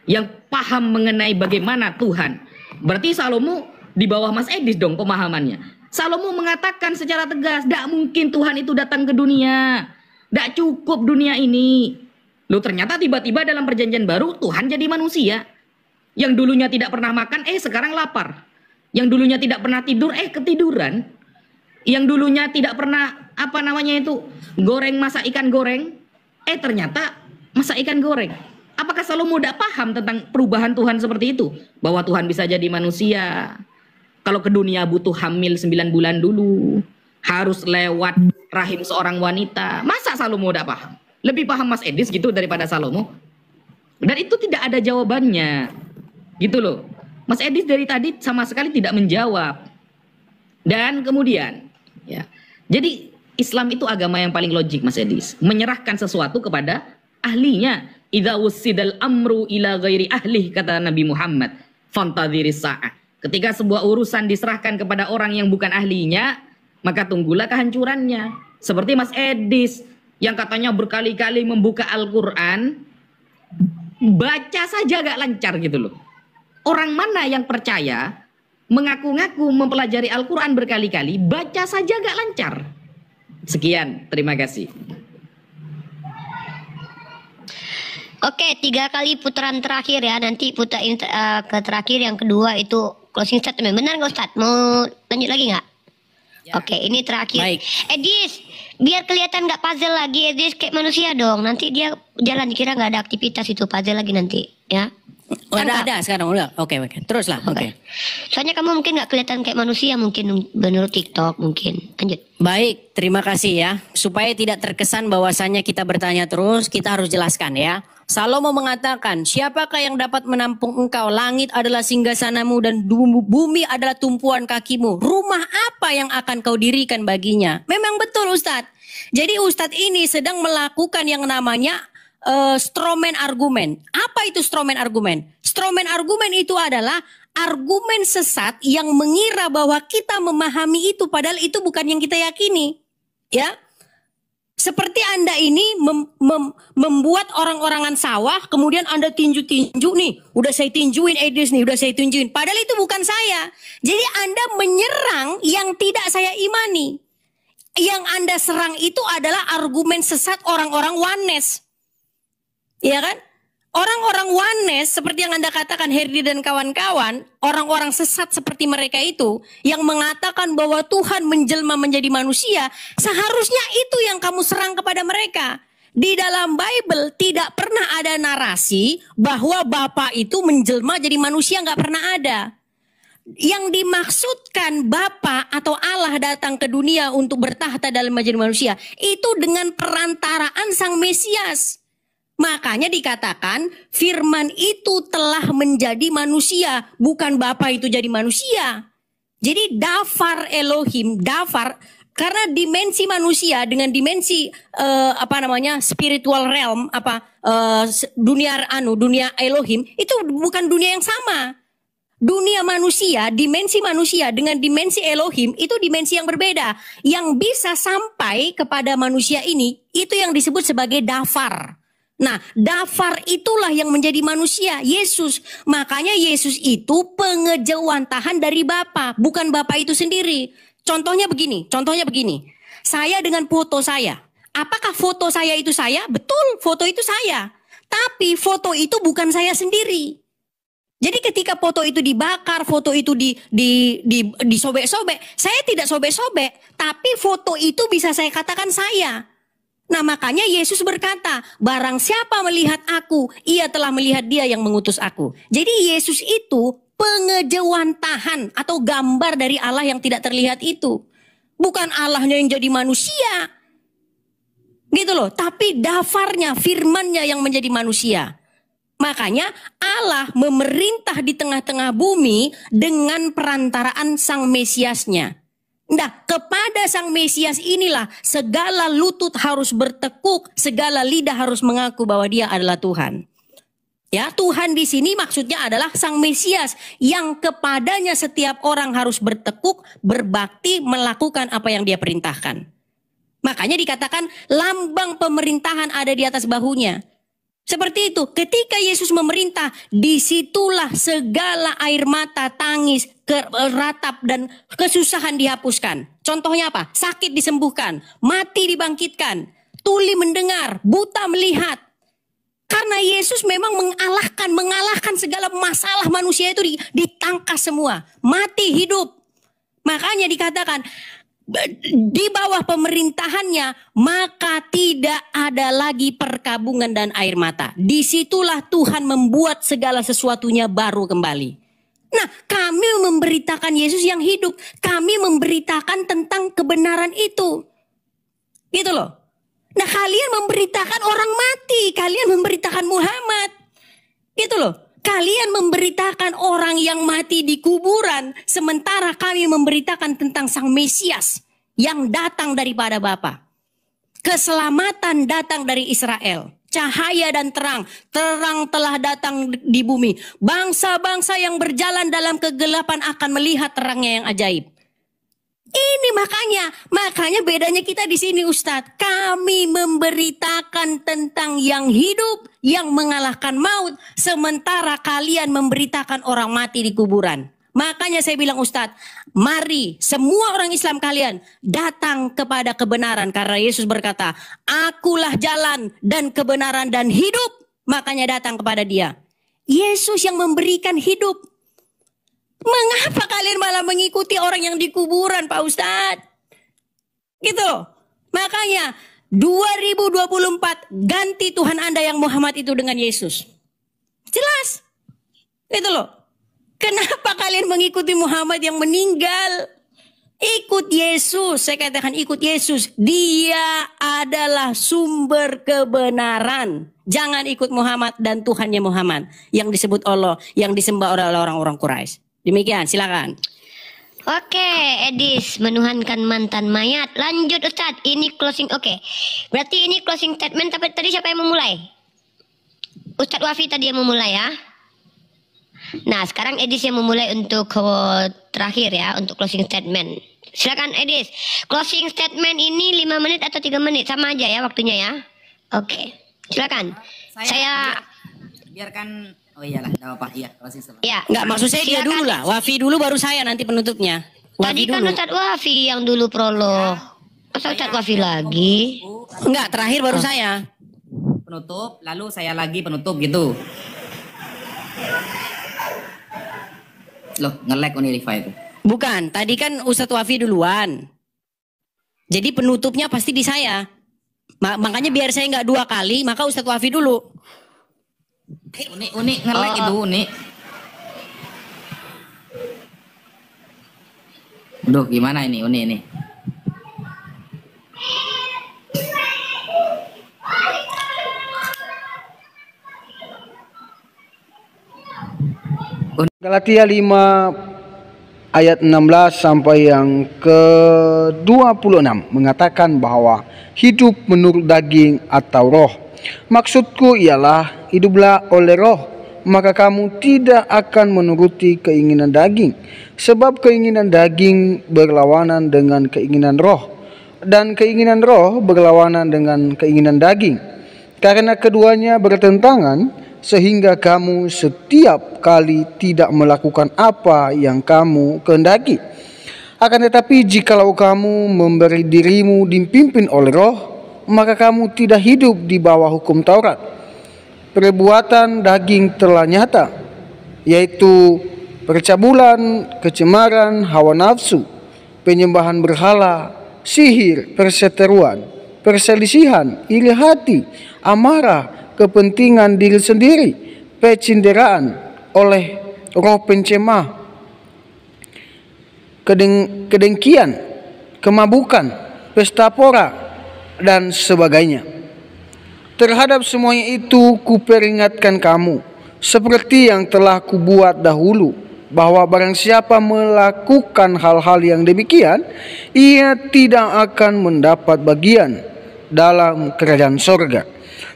yang paham mengenai bagaimana Tuhan. Berarti Salomo di bawah Mas Edis dong pemahamannya. Salomo mengatakan secara tegas, tidak mungkin Tuhan itu datang ke dunia. Tidak cukup dunia ini. Loh ternyata tiba-tiba dalam perjanjian baru Tuhan jadi manusia. Yang dulunya tidak pernah makan, sekarang lapar. Yang dulunya tidak pernah tidur, ketiduran. Yang dulunya tidak pernah, goreng masak ikan goreng. Ternyata masak ikan goreng. Apakah Salomo tidak paham tentang perubahan Tuhan seperti itu? Bahwa Tuhan bisa jadi manusia. Kalau ke dunia butuh hamil 9 bulan dulu. Harus lewat rahim seorang wanita. Masa Salomo tidak paham? Lebih paham Mas Edis gitu daripada Salomo. Dan itu tidak ada jawabannya. Gitu loh. Mas Edis dari tadi sama sekali tidak menjawab. Dan kemudian, ya. Jadi Islam itu agama yang paling logik Mas Edis. Menyerahkan sesuatu kepada ahlinya. Idza wussidal amru ila ghairi ahlih, kata Nabi Muhammad. Fantadhiris sa'ah. Ketika sebuah urusan diserahkan kepada orang yang bukan ahlinya, maka tunggulah kehancurannya. Seperti Mas Edis yang katanya berkali-kali membuka Al-Quran, baca saja gak lancar gitu loh. Orang mana yang percaya, mengaku-ngaku mempelajari Al-Quran berkali-kali, baca saja gak lancar. Sekian, terima kasih. Oke, 3 kali putaran terakhir ya. Nanti putaran ke terakhir yang kedua itu closing statement. Benar nggak Ustadz? Mau lanjut lagi nggak? Ya. Oke, ini terakhir. Baik. Edis, biar kelihatan nggak puzzle lagi, Edis kayak manusia dong. Nanti dia jalan dikira nggak ada aktivitas itu puzzle lagi nanti, ya. Ada sekarang udah. Oke. Teruslah. Oke. Soalnya kamu mungkin nggak kelihatan kayak manusia mungkin menurut TikTok mungkin. Lanjut. Baik, terima kasih ya. Supaya tidak terkesan bahwasannya kita bertanya terus, kita harus jelaskan ya. Salomo mengatakan, siapakah yang dapat menampung engkau? Langit adalah singgasanamu dan bumi adalah tumpuan kakimu. Rumah apa yang akan kau dirikan baginya? Memang betul Ustadz. Jadi Ustadz ini sedang melakukan yang namanya stromen argumen. Apa itu stromen argumen? Stromen argumen itu adalah argumen sesat yang mengira bahwa kita memahami itu padahal itu bukan yang kita yakini. Ya. Seperti Anda ini membuat orang-orangan sawah, kemudian Anda tinju-tinju nih. Udah saya tinjuin Edis nih, udah saya tinjuin. Padahal itu bukan saya. Jadi Anda menyerang yang tidak saya imani. Yang Anda serang itu adalah argumen sesat orang-orang oneness. Iya kan? Orang-orang oneness seperti yang Anda katakan Herdi dan kawan-kawan, orang-orang sesat seperti mereka itu yang mengatakan bahwa Tuhan menjelma menjadi manusia, seharusnya itu yang kamu serang kepada mereka. Di dalam Bible tidak pernah ada narasi bahwa Bapa itu menjelma jadi manusia, nggak pernah ada. Yang dimaksudkan Bapa atau Allah datang ke dunia untuk bertahta dalam menjadi manusia itu dengan perantaraan Sang Mesias. Makanya dikatakan firman itu telah menjadi manusia, bukan Bapa itu jadi manusia. Jadi dafar Elohim, dafar karena dimensi manusia dengan dimensi spiritual realm dunia Elohim itu bukan dunia yang sama. Dunia manusia, dimensi manusia dengan dimensi Elohim itu dimensi yang berbeda. Yang bisa sampai kepada manusia ini itu yang disebut sebagai dafar. Nah, dafar itulah yang menjadi manusia, Yesus. Makanya Yesus itu pengejawantahan dari Bapa, bukan Bapa itu sendiri. Contohnya begini. Saya dengan foto saya. Apakah foto saya itu saya? Betul, foto itu saya. Tapi foto itu bukan saya sendiri. Jadi ketika foto itu dibakar, foto itu disobek-sobek, saya tidak sobek-sobek, tapi foto itu bisa saya katakan saya. Nah, makanya Yesus berkata, barang siapa melihat aku, ia telah melihat dia yang mengutus aku. Jadi Yesus itu pengejawantahan atau gambar dari Allah yang tidak terlihat itu. Bukan Allahnya yang jadi manusia. Gitu loh, tapi dafarnya, firmannya yang menjadi manusia. Makanya Allah memerintah di tengah-tengah bumi dengan perantaraan Sang Mesiasnya. Nah, kepada Sang Mesias inilah segala lutut harus bertekuk, segala lidah harus mengaku bahwa dia adalah Tuhan. Ya, Tuhan di sini maksudnya adalah Sang Mesias yang kepadanya setiap orang harus bertekuk, berbakti, melakukan apa yang dia perintahkan. Makanya dikatakan lambang pemerintahan ada di atas bahunya. Seperti itu, ketika Yesus memerintah, disitulah segala air mata, tangis, ratap, dan kesusahan dihapuskan. Contohnya apa? Sakit disembuhkan, mati dibangkitkan, tuli mendengar, buta melihat. Karena Yesus memang mengalahkan segala masalah manusia itu ditangkas semua. Mati hidup. Makanya dikatakan, di bawah pemerintahannya maka tidak ada lagi perkabungan dan air mata. Disitulah Tuhan membuat segala sesuatunya baru kembali. Nah, kami memberitakan Yesus yang hidup. Kami memberitakan tentang kebenaran itu. Gitu loh. Nah, kalian memberitakan orang mati. Kalian memberitakan Muhammad. Gitu loh. Kalian memberitakan orang yang mati di kuburan, sementara kami memberitakan tentang Sang Mesias yang datang daripada Bapa. Keselamatan datang dari Israel. Cahaya dan terang. Terang telah datang di bumi. Bangsa-bangsa yang berjalan dalam kegelapan akan melihat terangnya yang ajaib. Ini makanya bedanya kita di sini, Ustadz. Kami memberitakan tentang yang hidup, yang mengalahkan maut, sementara kalian memberitakan orang mati di kuburan. Makanya saya bilang, Ustadz, mari semua orang Islam kalian datang kepada kebenaran, karena Yesus berkata, akulah jalan dan kebenaran dan hidup. Makanya datang kepada Dia. Yesus yang memberikan hidup. Mengapa kalian malah mengikuti orang yang di kuburan, Pak Ustadz? Gitu. Makanya 2024 ganti Tuhan Anda yang Muhammad itu dengan Yesus. Jelas. Gitu loh. Kenapa kalian mengikuti Muhammad yang meninggal? Ikut Yesus. Saya katakan ikut Yesus. Dia adalah sumber kebenaran. Jangan ikut Muhammad dan Tuhannya Muhammad yang disebut Allah, yang disembah oleh orang-orang Quraisy. Demikian, silakan. Oke, Edis, menuhankan mantan mayat. Lanjut Ustadz, ini closing. Oke, berarti ini closing statement. Tapi tadi siapa yang memulai? Ustadz Wafi tadi yang memulai ya. Nah, sekarang Edis yang memulai untuk terakhir ya, untuk closing statement. Silakan Edis. Closing statement ini 5 menit atau 3 menit? Sama aja ya waktunya ya. Oke, silakan. Saya biarkan. Oh iyalah, enggak apa-apa. Iya, closing statement. Ya, Enggak, maksud saya dia dulu lah. Wafi dulu baru saya nanti penutupnya. Tadi kan Ustadz Wafi yang dulu prolog. Masa Ustadz Wafi lagi? Enggak, terakhir baru saya. penutup, lalu saya lagi penutup gitu. Loh, nge-lag Unilifa itu. Bukan, tadi kan Ustadz Wafi duluan. Jadi penutupnya pasti di saya. Makanya biar saya nggak 2 kali, maka Ustadz Wafi dulu. Uni nge-lag itu, Uni. Duh, gimana ini Uni ini? Galatia 5 ayat 16 sampai yang ke-26 mengatakan bahwa hidup menurut daging atau roh. Maksudku ialah hiduplah oleh roh, maka kamu tidak akan menuruti keinginan daging. Sebab keinginan daging berlawanan dengan keinginan roh, dan keinginan roh berlawanan dengan keinginan daging. Karena keduanya bertentangan, sehingga kamu setiap kali tidak melakukan apa yang kamu kehendaki. Akan tetapi jikalau kamu memberi dirimu dipimpin oleh roh, maka kamu tidak hidup di bawah hukum Taurat. Perbuatan daging telah nyata, yaitu percabulan, kecemaran, hawa nafsu, penyembahan berhala, sihir, perseteruan, perselisihan, iri hati, amarah, kepentingan diri sendiri, pecinderaan oleh roh pencemah, kedengkian, kemabukan, pesta pora, dan sebagainya. Terhadap semuanya itu kuperingatkan kamu, seperti yang telah kubuat dahulu, bahwa barang siapa melakukan hal-hal yang demikian, ia tidak akan mendapat bagian dalam kerajaan sorga.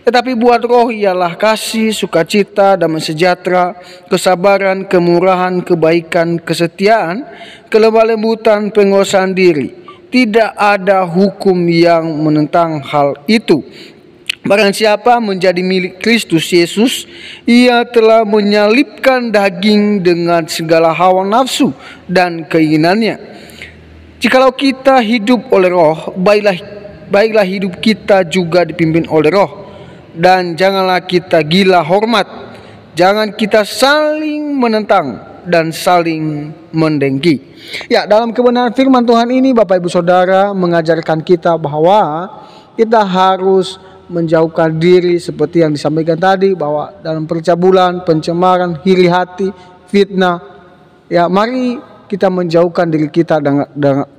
Tetapi buat roh ialah kasih, sukacita, damai sejahtera, kesabaran, kemurahan, kebaikan, kesetiaan, kelemah lembutan, penguasaan diri. Tidak ada hukum yang menentang hal itu. Barang siapa menjadi milik Kristus Yesus, ia telah menyalibkan daging dengan segala hawa nafsu dan keinginannya. Jikalau kita hidup oleh roh, baiklah hidup kita juga dipimpin oleh roh. Dan janganlah kita gila hormat, jangan kita saling menentang dan saling mendengki. Ya, dalam kebenaran firman Tuhan ini Bapak Ibu Saudara mengajarkan kita bahwa kita harus menjauhkan diri seperti yang disampaikan tadi, bahwa dalam percabulan, pencemaran, iri hati, fitnah, ya mari kita menjauhkan diri kita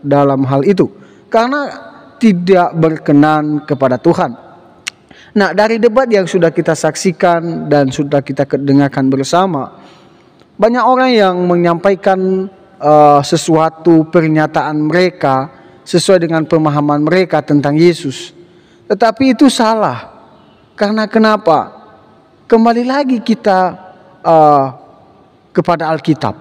dalam hal itu, karena tidak berkenan kepada Tuhan. Nah, dari debat yang sudah kita saksikan dan sudah kita dengarkan bersama, banyak orang yang menyampaikan sesuatu pernyataan mereka sesuai dengan pemahaman mereka tentang Yesus. Tetapi itu salah. Karena kenapa? Kembali lagi kita kepada Alkitab.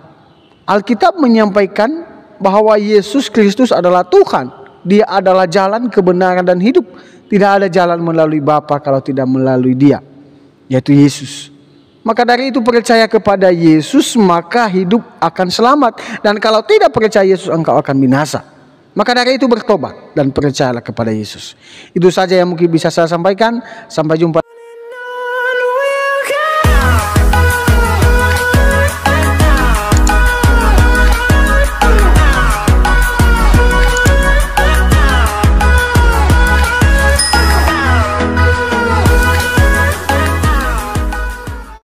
Alkitab menyampaikan bahwa Yesus Kristus adalah Tuhan. Dia adalah jalan, kebenaran, dan hidup. Tidak ada jalan melalui Bapa kalau tidak melalui Dia, yaitu Yesus. Maka dari itu percaya kepada Yesus, maka hidup akan selamat. Dan kalau tidak percaya Yesus, engkau akan binasa. Maka dari itu bertobat dan percayalah kepada Yesus. Itu saja yang mungkin bisa saya sampaikan. Sampai jumpa.